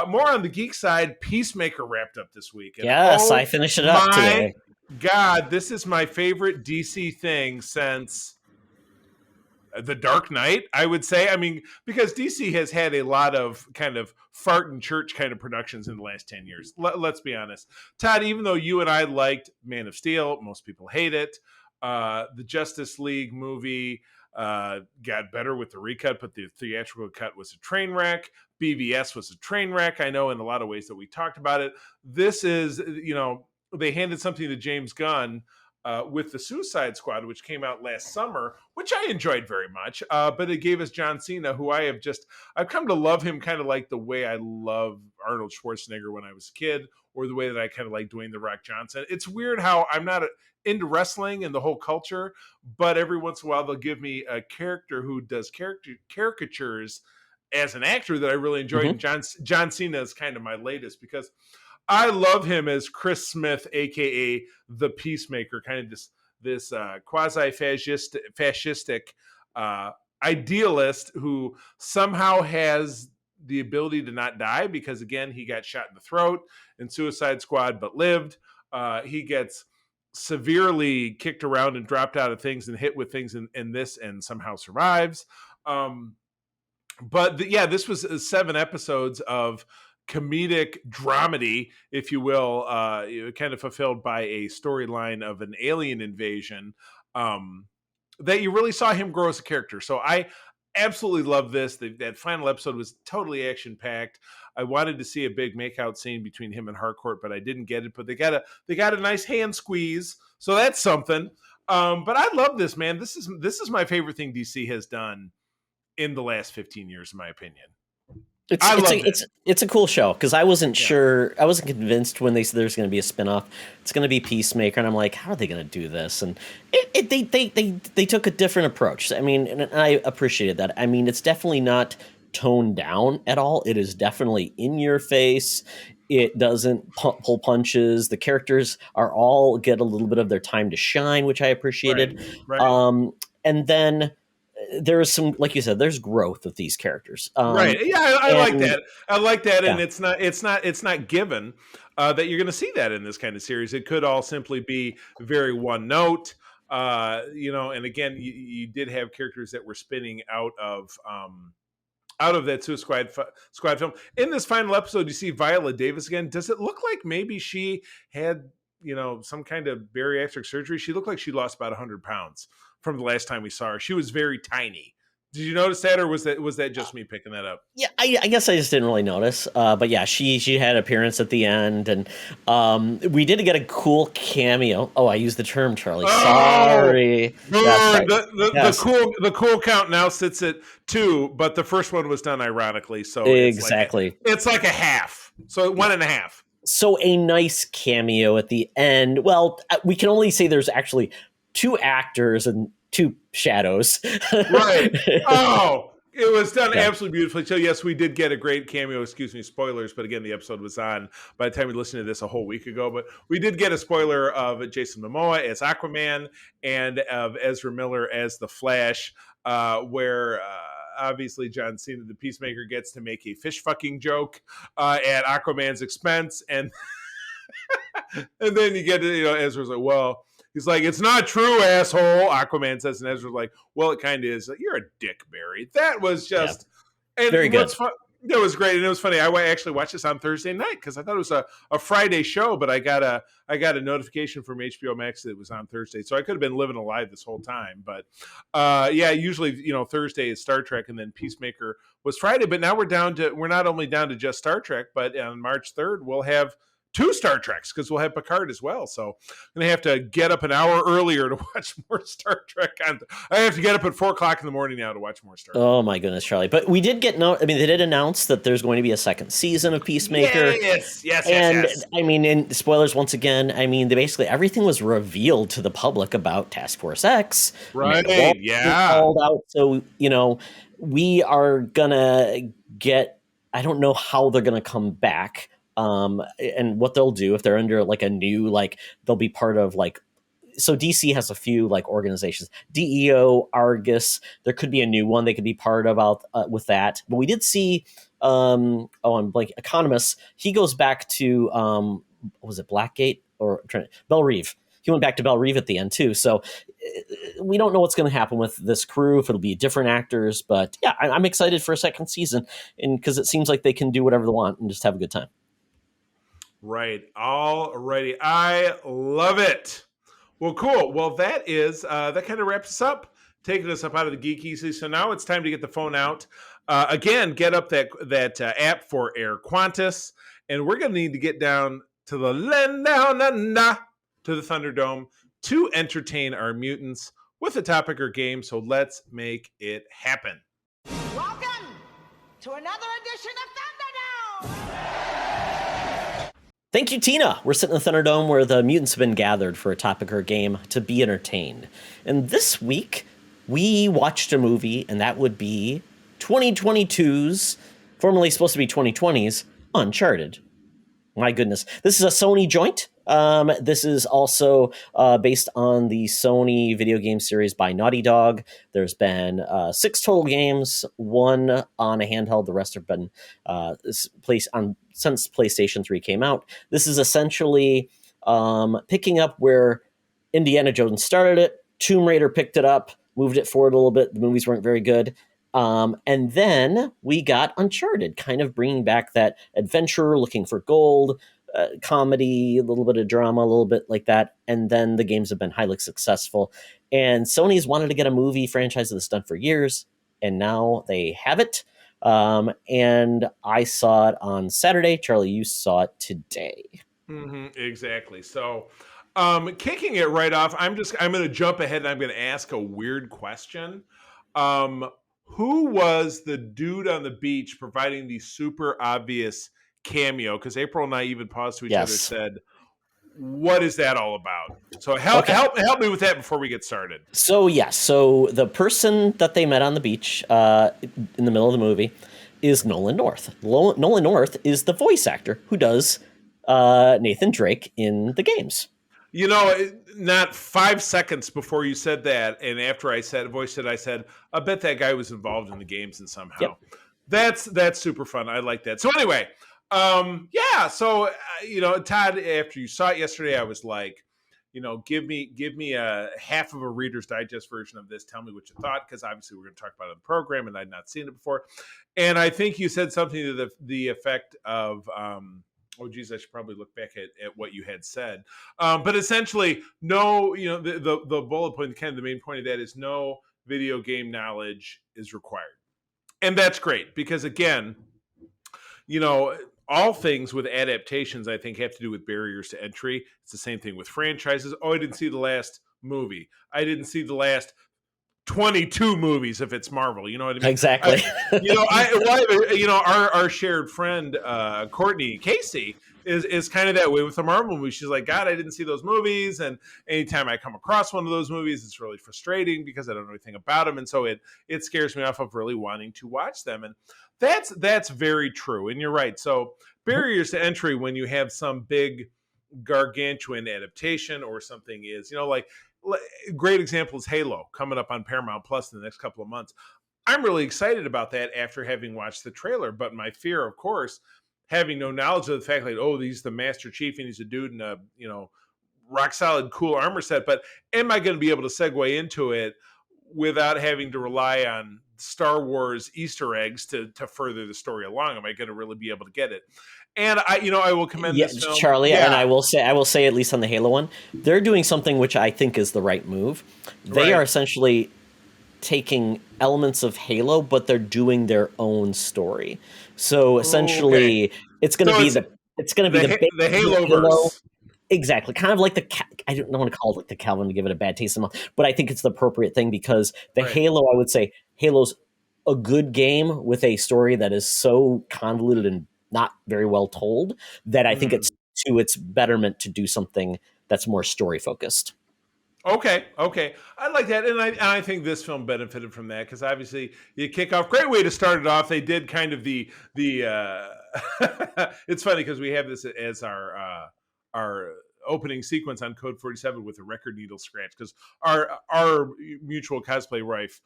more on the geek side, Peacemaker wrapped up this week. And yes, I finished it up today. God, this is my favorite DC thing since The Dark Knight, I would say. I mean, because DC has had a lot of kind of fart and church kind of productions in the last 10 years. Let's be honest. Todd, even though you and I liked Man of Steel, most people hate it. The Justice League movie got better with the recut, but the theatrical cut was a train wreck. BVS was a train wreck. I know in a lot of ways that we talked about it. This is, they handed something to James Gunn with the Suicide Squad, which came out last summer, which I enjoyed very much. But it gave us John Cena, who I've come to love him kind of like the way I love Arnold Schwarzenegger when I was a kid, or the way that I kind of like Dwayne The Rock Johnson. It's weird how I'm not into wrestling and the whole culture, but every once in a while they'll give me a character who does caricatures as an actor that I really enjoy. Mm-hmm. And John Cena is kind of my latest because I love him as Chris Smith, aka the Peacemaker, kind of this quasi-fascistic idealist who somehow has the ability to not die because, again, he got shot in the throat in Suicide Squad but lived. He gets severely kicked around and dropped out of things and hit with things in this and somehow survives. But this was 7 episodes of comedic dramedy, if you will, kind of fulfilled by a storyline of an alien invasion that you really saw him grow as a character. So I absolutely love this. That final episode was totally action-packed. I wanted to see a big makeout scene between him and Harcourt, but I didn't get it. But they got a nice hand squeeze, so that's something. But I love this, man. This is my favorite thing DC has done in the last 15 years, in my opinion. It's a cool show because I wasn't sure. I wasn't convinced when they said there's going to be a spinoff. It's going to be Peacemaker, and I'm like, how are they going to do this? And they took a different approach. I mean, and I appreciated that. I mean, it's definitely not toned down at all. It is definitely in your face. It doesn't pull punches. The characters are all get a little bit of their time to shine, which I appreciated. Right. And then there is some, like you said, there's growth with these characters. Right. Yeah, I like that. I like that. Yeah. And it's not given that you're going to see that in this kind of series. It could all simply be very one note, and again, you did have characters that were spinning out of that Suicide Squad film. In this final episode, you see Viola Davis again. Does it look like maybe she had, some kind of bariatric surgery? She looked like she lost about 100 pounds from the last time we saw her. She was very tiny. Did you notice that, or was that just me picking that up? Yeah, I guess I just didn't really notice. But yeah, she had an appearance at the end, and we did get a cool cameo. Oh, I used the term, Charlie. Sorry. Right. The cool count now sits at 2, but the first one was done ironically, so exactly. It's like a half, so 1.5. So a nice cameo at the end. Well, we can only say there's actually 2 actors and 2 shadows. Right. Oh, It was done Yeah. absolutely beautifully. So yes, we did get a great cameo. Excuse me, spoilers. But again, the episode was on by the time we listened to this a whole week ago. But we did get a spoiler of Jason Momoa as Aquaman and of Ezra Miller as the Flash, where obviously John Cena, the Peacemaker, gets to make a fish fucking joke at Aquaman's expense, and and then you get to, Ezra's like, well. He's like, it's not true, asshole. Aquaman says, and Ezra's like, well, it kind of is. Like, you're a dick, Barry. That was just and very good. That was great, and it was funny. I actually watched this on Thursday night because I thought it was a Friday show, but I got a notification from HBO Max that it was on Thursday, so I could have been living a lie this whole time. But usually Thursday is Star Trek, and then Peacemaker was Friday. But now we're not only down to just Star Trek, but on March 3rd we'll have 2 Star Treks because we'll have Picard as well. So I'm going to have to get up an hour earlier to watch more Star Trek. I have to get up at 4 o'clock in the morning now to watch more Star Trek. Oh my goodness, Charlie. But we did they did announce that there's going to be a second season of Peacemaker. Yes. I mean, in spoilers once again, basically everything was revealed to the public about Task Force X. Right, Called out. So, we are going to get, I don't know how they're going to come back. And what they'll do if they're under like a new, like they'll be part of like, so DC has a few like organizations, DEO, Argus. There could be a new one they could be part of with that. But we did see, I'm blank, Economist. He goes back to, was it Blackgate or Belle Reve? He went back to Belle Reve at the end too. So we don't know what's going to happen with this crew, if it'll be different actors. But yeah, I'm excited for a second season, and because it seems like they can do whatever they want and just have a good time. Right. Alrighty. I love it. Well, cool. Well, that kind of wraps us up, taking us up out of the Geek Easy. So now it's time to get the phone out. Again, get up that app for Air Qantas, and we're going to need to get down to the Thunderdome to entertain our mutants with a topic or game. So let's make it happen. Welcome to another edition of Thunderdome! Thank you, Tina. We're sitting in the Thunderdome where the mutants have been gathered for a topic or game to be entertained. And this week, we watched a movie, and that would be 2022's, formerly supposed to be 2020's, Uncharted. My goodness. This is a Sony joint. This is also based on the Sony video game series by Naughty Dog. There's been 6 total games, 1 on a handheld. The rest have been since PlayStation 3 came out. This is essentially picking up where Indiana Jones started it. Tomb Raider picked it up, moved it forward a little bit. The movies weren't very good. And then we got Uncharted, kind of bringing back that adventure, looking for gold, comedy, a little bit of drama, a little bit like that. And then the games have been highly successful. And Sony's wanted to get a movie franchise that's done for years, and now they have it. And I saw it on Saturday. Charlie, you saw it today. Mm-hmm, exactly. So, kicking it right off, I'm going to jump ahead and I'm going to ask a weird question. Who was the dude on the beach providing the super obvious cameo? Because April and I even paused to each other and said, what is that all about? So help me with that before we get started. So the person that they met on the beach in the middle of the movie is Nolan North. Nolan North is the voice actor who does Nathan Drake in the games. Not 5 seconds before you said that, and after I voiced it, I said, I bet that guy was involved in the games and somehow. Yep. That's super fun. I like that. So anyway, So Todd, after you saw it yesterday, I was like, give me a half of a Reader's Digest version of this. Tell me what you thought, because obviously we're going to talk about it in the program, and I'd not seen it before. And I think you said something to the effect of. Oh, geez, I should probably look back at what you had said. But essentially, no, the bullet point, kind of the main point of that is no video game knowledge is required. And that's great because, again, all things with adaptations, I think, have to do with barriers to entry. It's the same thing with franchises. Oh, I didn't see the last movie. I didn't see the last 22 movies if it's Marvel. You know what I mean? Exactly. Our shared friend Courtney Casey is kind of that way with the Marvel movies. She's like, God, I didn't see those movies, and anytime I come across one of those movies, it's really frustrating because I don't know anything about them, and so it scares me off of really wanting to watch them. And that's very true. And you're right. So barriers to entry when you have some big gargantuan adaptation or something is, like great example is Halo coming up on Paramount Plus in the next couple of months. I'm really excited about that after having watched the trailer, but my fear, of course, having no knowledge of the fact like, oh, he's the Master Chief and he's a dude in a, rock solid cool armor set, but am I going to be able to segue into it without having to rely on Star Wars Easter eggs to further the story along? Am I going to really be able to get it? And I will commend this film. Charlie, and I will say, at least on the Halo one, they're doing something which I think is the right move. They are essentially taking elements of Halo, but they're doing their own story. So essentially, it's going to be the Haloverse. Exactly, kind of like I don't want to call it like the Calvin to give it a bad taste in the mouth, but I think it's the appropriate thing because Halo, I would say, Halo's a good game with a story that is so convoluted and not very well told that I think it's to its betterment to do something that's more story focused. Okay, I like that, and I think this film benefited from that because obviously you kick off. Great way to start it off. They did kind of the. It's funny because we have this as our opening sequence on Code 47 with a record needle scratch because our mutual cosplay wife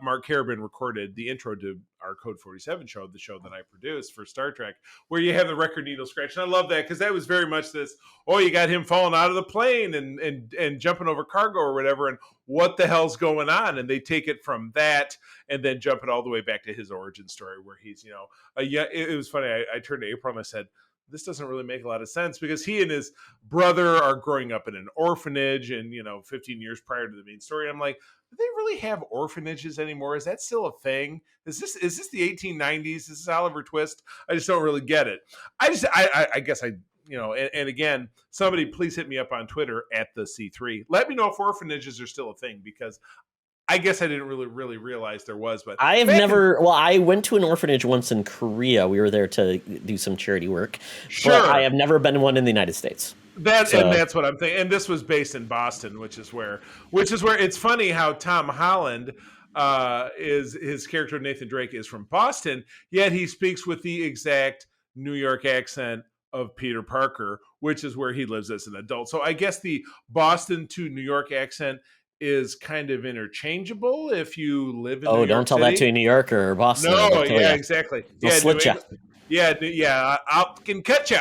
Mark Carabin recorded the intro to our Code 47 show, the show that I produced for Star Trek, where you have the record needle scratch. And I love that because that was very much this, you got him falling out of the plane and jumping over cargo or whatever, and what the hell's going on? And they take it from that and then jump it all the way back to his origin story where he's, it was funny. I turned to April and I said, this doesn't really make a lot of sense because he and his brother are growing up in an orphanage and, 15 years prior to the main story. I'm like, do they really have orphanages anymore? Is that still a thing? Is this the 1890s? Is this Oliver Twist? I just don't really get it. I guess and again, somebody please hit me up on Twitter at the C3. Let me know if orphanages are still a thing because I guess I didn't really realize there was, but I have never. Well, I went to an orphanage once in Korea. We were there to do some charity work. Sure, but I have never been to one in the United States. And that's what I'm thinking. And this was based in Boston, which is where it's funny how Tom Holland is his character Nathan Drake is from Boston, yet he speaks with the exact New York accent of Peter Parker, which is where he lives as an adult. So I guess the Boston to New York accent is kind of interchangeable if you live in New York don't tell City. that to a New Yorker or Boston. No, yeah, exactly. They'll slit you. Yeah, I can cut you.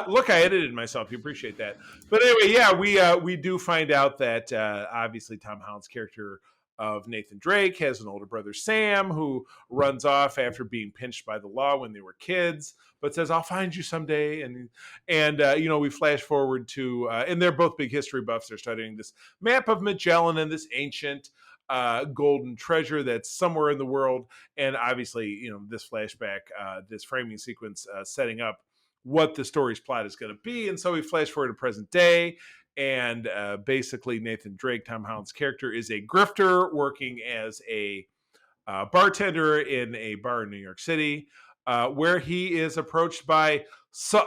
Look, I edited myself. You appreciate that. But anyway, we do find out that obviously Tom Holland's character of Nathan Drake has an older brother, Sam, who runs off after being pinched by the law when they were kids, but says, I'll find you someday. And we flash forward to, and they're both big history buffs. They're studying this map of Magellan and this ancient golden treasure that's somewhere in the world. And obviously, this flashback, this framing sequence setting up what the story's plot is going to be. And so we flash forward to present day. And basically, Nathan Drake, Tom Holland's character, is a grifter working as a bartender in a bar in New York City, where he is approached by,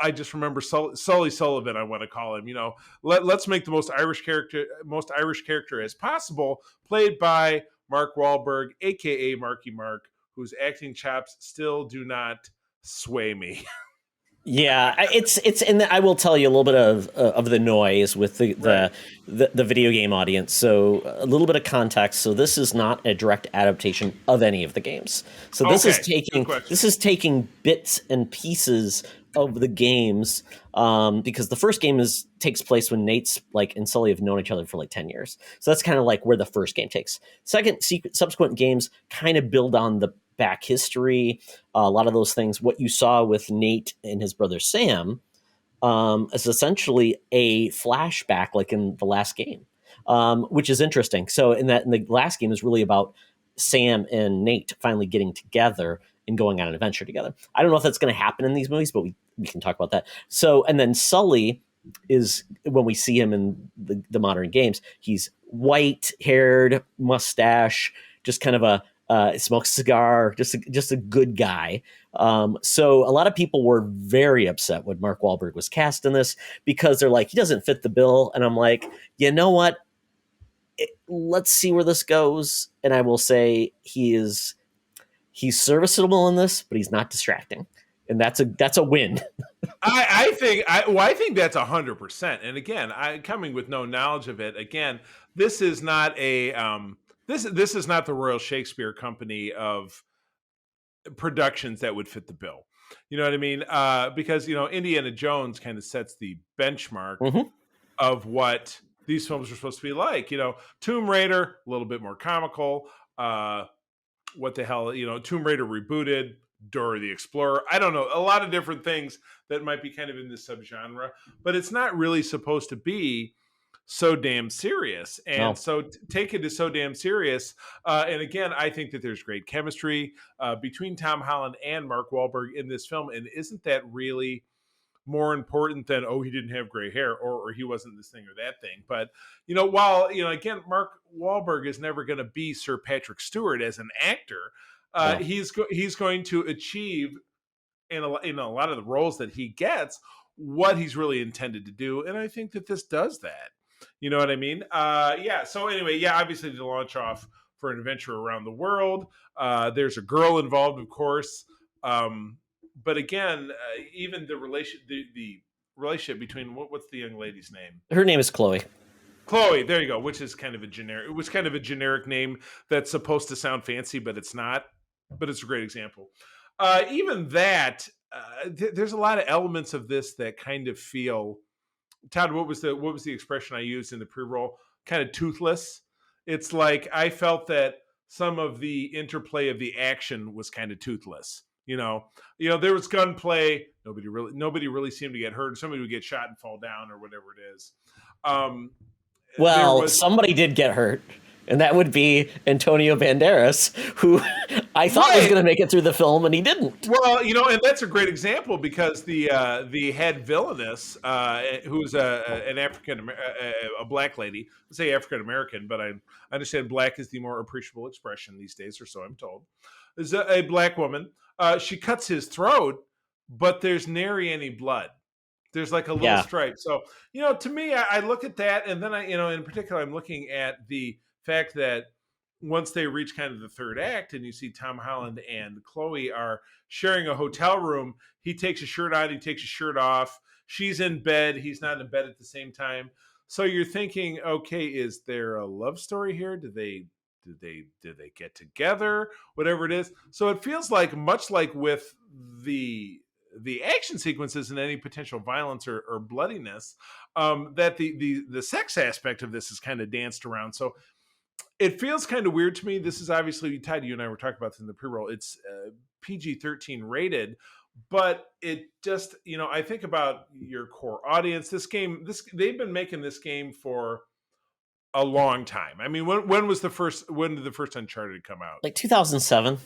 I just remember Sully Sullivan, I want to call him. Let's make the most Irish character as possible, played by Mark Wahlberg, aka Marky Mark, whose acting chops still do not sway me. Yeah, it's and I will tell you a little bit of the noise with the video game audience. So a little bit of context. So this is not a direct adaptation of any of the games. So this is taking bits and pieces of the games because the first game takes place when Nate's and Sully have known each other for 10 years. So that's kind of where the first game takes. Subsequent games kind of build on the back history, a lot of those things. What you saw with Nate and his brother Sam is essentially a flashback, like in the last game, which is interesting. So in the last game is really about Sam and Nate finally getting together and going on an adventure together. I don't know if that's going to happen in these movies, but we can talk about that. So, and then Sully is when we see him in the modern games. He's white haired, mustache, just kind of smokes a cigar, just a good guy. So a lot of people were very upset when Mark Wahlberg was cast in this because they're like, he doesn't fit the bill. And I'm like, you know what? Let's see where this goes. And I will say he's serviceable in this, but he's not distracting. And that's a win. I think that's 100%. And again, coming with no knowledge of it. Again, this is not a this is not the Royal Shakespeare Company of productions that would fit the bill. You know what I mean? Because Indiana Jones kind of sets the benchmark of what these films are supposed to be like. Tomb Raider, a little bit more comical. What the hell? Tomb Raider rebooted. Dora the Explorer. I don't know. A lot of different things that might be kind of in this subgenre, but it's not really supposed to be so damn serious. And so take it as so damn serious. And again, I think that there's great chemistry between Tom Holland and Mark Wahlberg in this film. And isn't that really more important than, he didn't have gray hair or he wasn't this thing or that thing? But, while, again, Mark Wahlberg is never going to be Sir Patrick Stewart as an actor. He's going to achieve in a lot of the roles that he gets what he's really intended to do, and I think that this does that. You know what I mean? So anyway, obviously to launch off for an adventure around the world. There's a girl involved, of course, but again, even the relationship between what's the young lady's name? Her name is Chloe. Chloe, there you go. Which is kind of a generic. It was kind of a generic name that's supposed to sound fancy, but it's not. But it's a great example. Even that, there's a lot of elements of this that kind of feel. Todd, what was the expression I used in the pre-roll? Kind of toothless. It's like I felt that some of the interplay of the action was kind of toothless. There was gunplay. Nobody really seemed to get hurt. Somebody would get shot and fall down or whatever it is. Somebody did get hurt, and that would be Antonio Banderas, who I thought was going to make it through the film, and he didn't. Well, and that's a great example because the head villainess, who's an a black lady, let's say African American, but I understand black is the more appreciable expression these days, or so I'm told, is a black woman. She cuts his throat, but there's nary any blood. There's like a little stripe. So, to me, I look at that, and then in particular, I'm looking at the fact that once they reach kind of the third act and you see Tom Holland and Chloe are sharing a hotel room, he takes a shirt on, he takes a shirt off. She's in bed. He's not in bed at the same time. So you're thinking, okay, is there a love story here? Did they get together? Whatever it is. So it feels like, much like with the action sequences and any potential violence or bloodiness, that the sex aspect of this is kind of danced around. So it feels kind of weird to me. This is obviously, Ty, you and I were talking about this in the pre-roll. It's PG-13 rated, but it just, I think about your core audience. They've been making this game for a long time. I mean, when did the first Uncharted come out? Like 2007.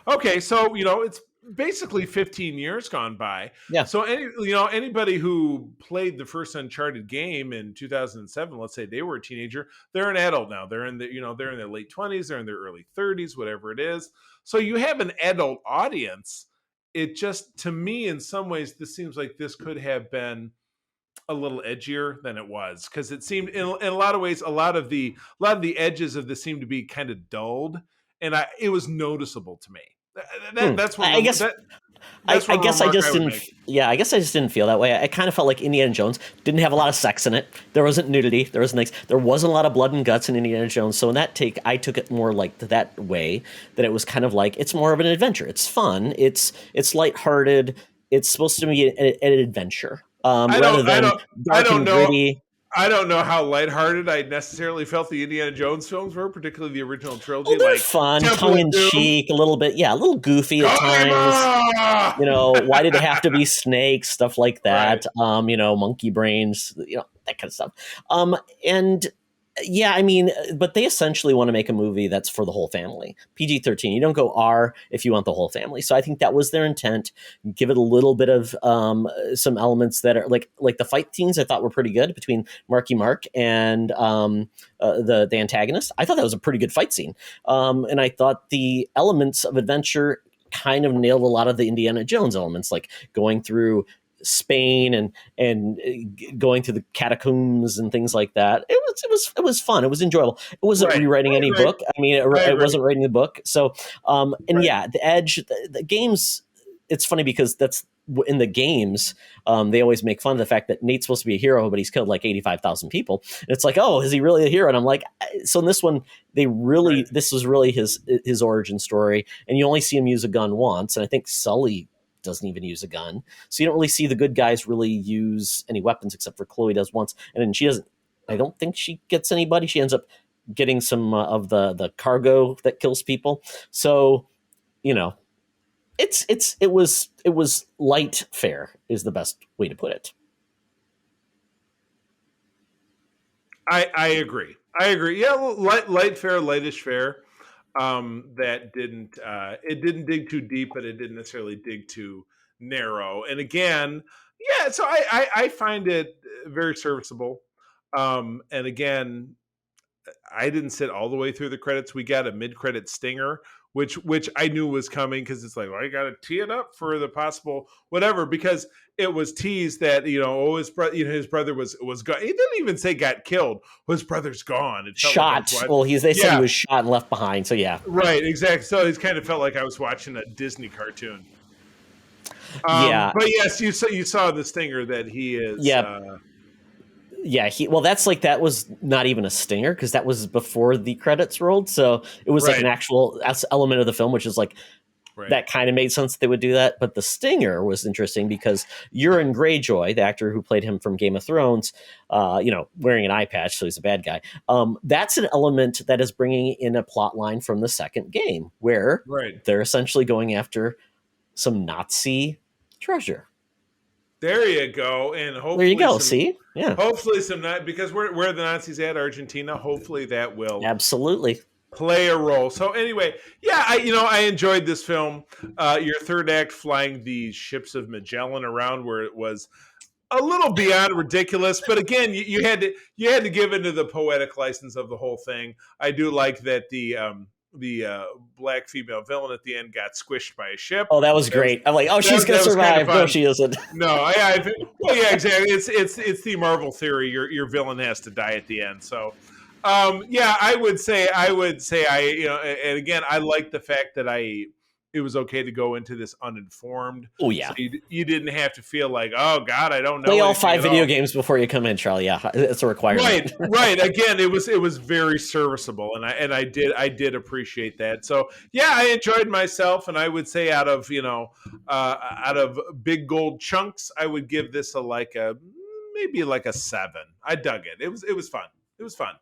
Okay, so it's basically 15 years gone by. Yeah. So anybody who played the first Uncharted game in 2007, let's say they were a teenager, they're an adult now. They're in they're in their late 20s, they're in their early 30s, whatever it is. So you have an adult audience. It just, to me, in some ways, this seems like this could have been a little edgier than it was, because it seemed in a lot of ways, a lot of the edges of this seemed to be kind of dulled, and it was noticeable to me. That's what I guess. I guess I just didn't. Yeah, I guess I just didn't feel that way. I kind of felt like Indiana Jones didn't have a lot of sex in it. There wasn't nudity. There wasn't a lot of blood and guts in Indiana Jones. So in that take, I took it more like that way. That it was kind of like, it's more of an adventure. It's fun. It's lighthearted. It's supposed to be an adventure. Rather than dark and gritty. I don't know how lighthearted I necessarily felt the Indiana Jones films were, particularly the original trilogy. Well, they're fun, tongue-in-cheek, a little bit, a little goofy at times. Why did it have to be snakes? Stuff like that. Right. Monkey brains, that kind of stuff. And Yeah, I mean, but they essentially want to make a movie that's for the whole family. PG-13. You don't go R if you want the whole family. So I think that was their intent. Give it a little bit of some elements that are like the fight scenes. I thought were pretty good between Marky Mark and the antagonist. I thought that was a pretty good fight scene, and I thought the elements of adventure kind of nailed a lot of the Indiana Jones elements, like going through Spain and going through the catacombs and things like that. It was fun. It was enjoyable. It wasn't rewriting any book. I mean, it wasn't writing the book. So yeah, the Edge, the games. It's funny because that's in the games. They always make fun of the fact that Nate's supposed to be a hero, but he's killed like 85,000 people. And it's like, oh, is he really a hero? And I'm like, so in this one, this was really his origin story, and you only see him use a gun once, and I think Sully doesn't even use a gun. So you don't really see the good guys really use any weapons except for Chloe does once. And then she doesn't, I don't think she gets anybody. She ends up getting some of the cargo that kills people. So, you know, it was light fare is the best way to put it. I agree. Yeah, light fare, lightish fare. That didn't it didn't dig too deep, but it didn't necessarily dig too narrow. And again, yeah, so I find it very serviceable. And again, I didn't sit all the way through the credits. We got a mid-credit stinger, which I knew was coming because it's like, well, I got to tee it up for the possible whatever, because it was teased that his brother was gone. He didn't even say got killed. His brother's gone. It felt shot. Like well, they said he was shot and left behind. So yeah, right, exactly. So it kind of felt like I was watching a Disney cartoon. Yeah, but yes, you saw the stinger that he is. Yeah. Yeah, that was not even a stinger because that was before the credits rolled. So it was like an actual element of the film, which is like that kind of made sense that they would do that. But the stinger was interesting because Euron Greyjoy, the actor who played him from Game of Thrones, wearing an eye patch, so he's a bad guy. That's an element that is bringing in a plot line from the second game where they're essentially going after some Nazi treasure. There you go, and hopefully there you go. See, yeah, hopefully some not because where the Nazis at Argentina. Hopefully that will absolutely play a role. So anyway, yeah, I enjoyed this film. Your third act, flying the ships of Magellan around, where it was a little beyond ridiculous, but again, you had to give into the poetic license of the whole thing. I do like that the black female villain at the end got squished by a ship. Oh, that was great. I'm like, she's going to survive. No, she isn't. No, yeah, exactly. It's the Marvel theory. Your villain has to die at the end. So, yeah, I would say and again, I like the fact that it was okay to go into this uninformed. Oh yeah, so you didn't have to feel like, oh God, I don't know. Play all 5 video games before you come in, Charlie. Yeah, it's a requirement. Right. Again, it was very serviceable, and I did appreciate that. So yeah, I enjoyed myself, and I would say out of big gold chunks, I would give this maybe a 7. I dug it. It was fun. It was fun.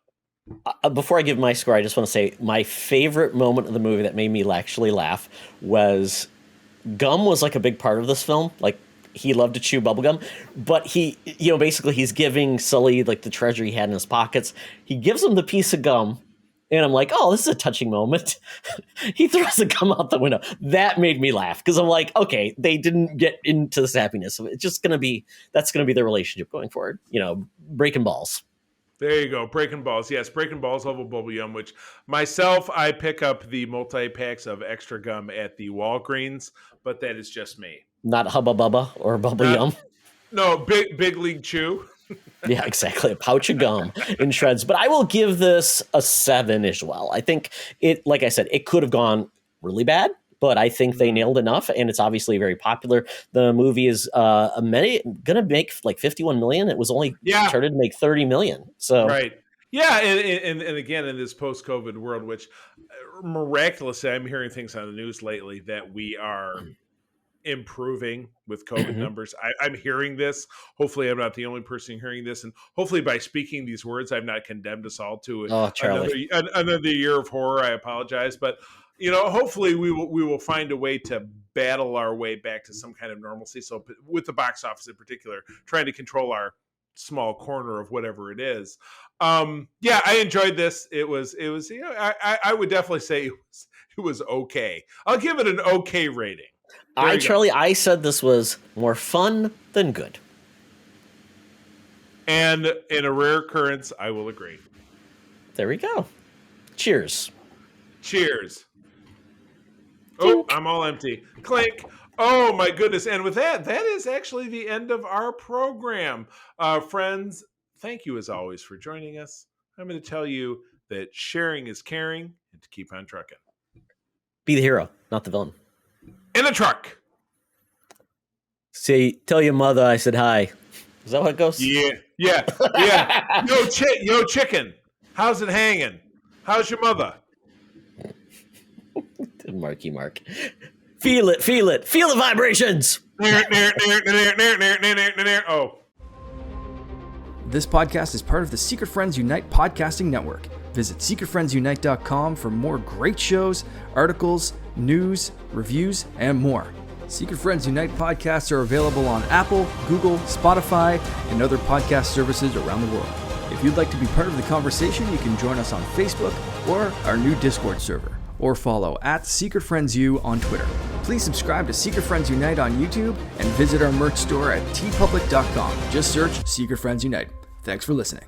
Before I give my score, I just want to say my favorite moment of the movie that made me actually laugh was gum was like a big part of this film. Like he loved to chew bubblegum, but he, basically he's giving Sully like the treasure he had in his pockets. He gives him the piece of gum, and I'm like, oh, this is a touching moment. He throws the gum out the window. That made me laugh because I'm like, okay, they didn't get into this happiness. So it's just that's gonna be their relationship going forward. Breaking balls. There you go. Breaking balls. Yes, breaking balls level bubble yum, which myself, I pick up the multi-packs of extra gum at the Walgreens, but that is just me. Not Hubba Bubba or Bubble Yum? No, big league chew. Yeah, exactly. A pouch of gum in shreds. But I will give this a 7 as well. I think like I said, it could have gone really bad, but I think they nailed enough, and it's obviously very popular. The movie is going to make like 51 million. It was only started to make 30 million. So right. Yeah, and again, in this post-COVID world, which miraculously, I'm hearing things on the news lately that we are improving with COVID numbers. I'm hearing this. Hopefully, I'm not the only person hearing this, and hopefully, by speaking these words, I've not condemned us all to another year of horror. I apologize, but hopefully, we will find a way to battle our way back to some kind of normalcy. So, with the box office in particular, trying to control our small corner of whatever it is. Yeah, I enjoyed this. It was I would definitely say it was okay. I'll give it an okay rating. Charlie, I said this was more fun than good. And in a rare occurrence, I will agree. There we go. Cheers. Cheers. Oh, I'm all empty. Clink. Oh, my goodness. And with that is actually the end of our program. Friends, thank you as always for joining us. I'm going to tell you that sharing is caring and to keep on trucking. Be the hero, not the villain. In a truck. Tell your mother I said hi. Is that how it goes? Yeah. Yo, chicken. How's it hanging? How's your mother? Marky Mark. Feel it. Feel the vibrations. Oh. This podcast is part of the Secret Friends Unite podcasting network. Visit secretfriendsunite.com for more great shows, articles, news, reviews, and more. Secret Friends Unite podcasts are available on Apple, Google, Spotify, and other podcast services around the world. If you'd like to be part of the conversation, you can join us on Facebook or our new Discord server, or follow @SecretFriendsU on Twitter. Please subscribe to Secret Friends Unite on YouTube and visit our merch store at tpublic.com. Just search Secret Friends Unite. Thanks for listening.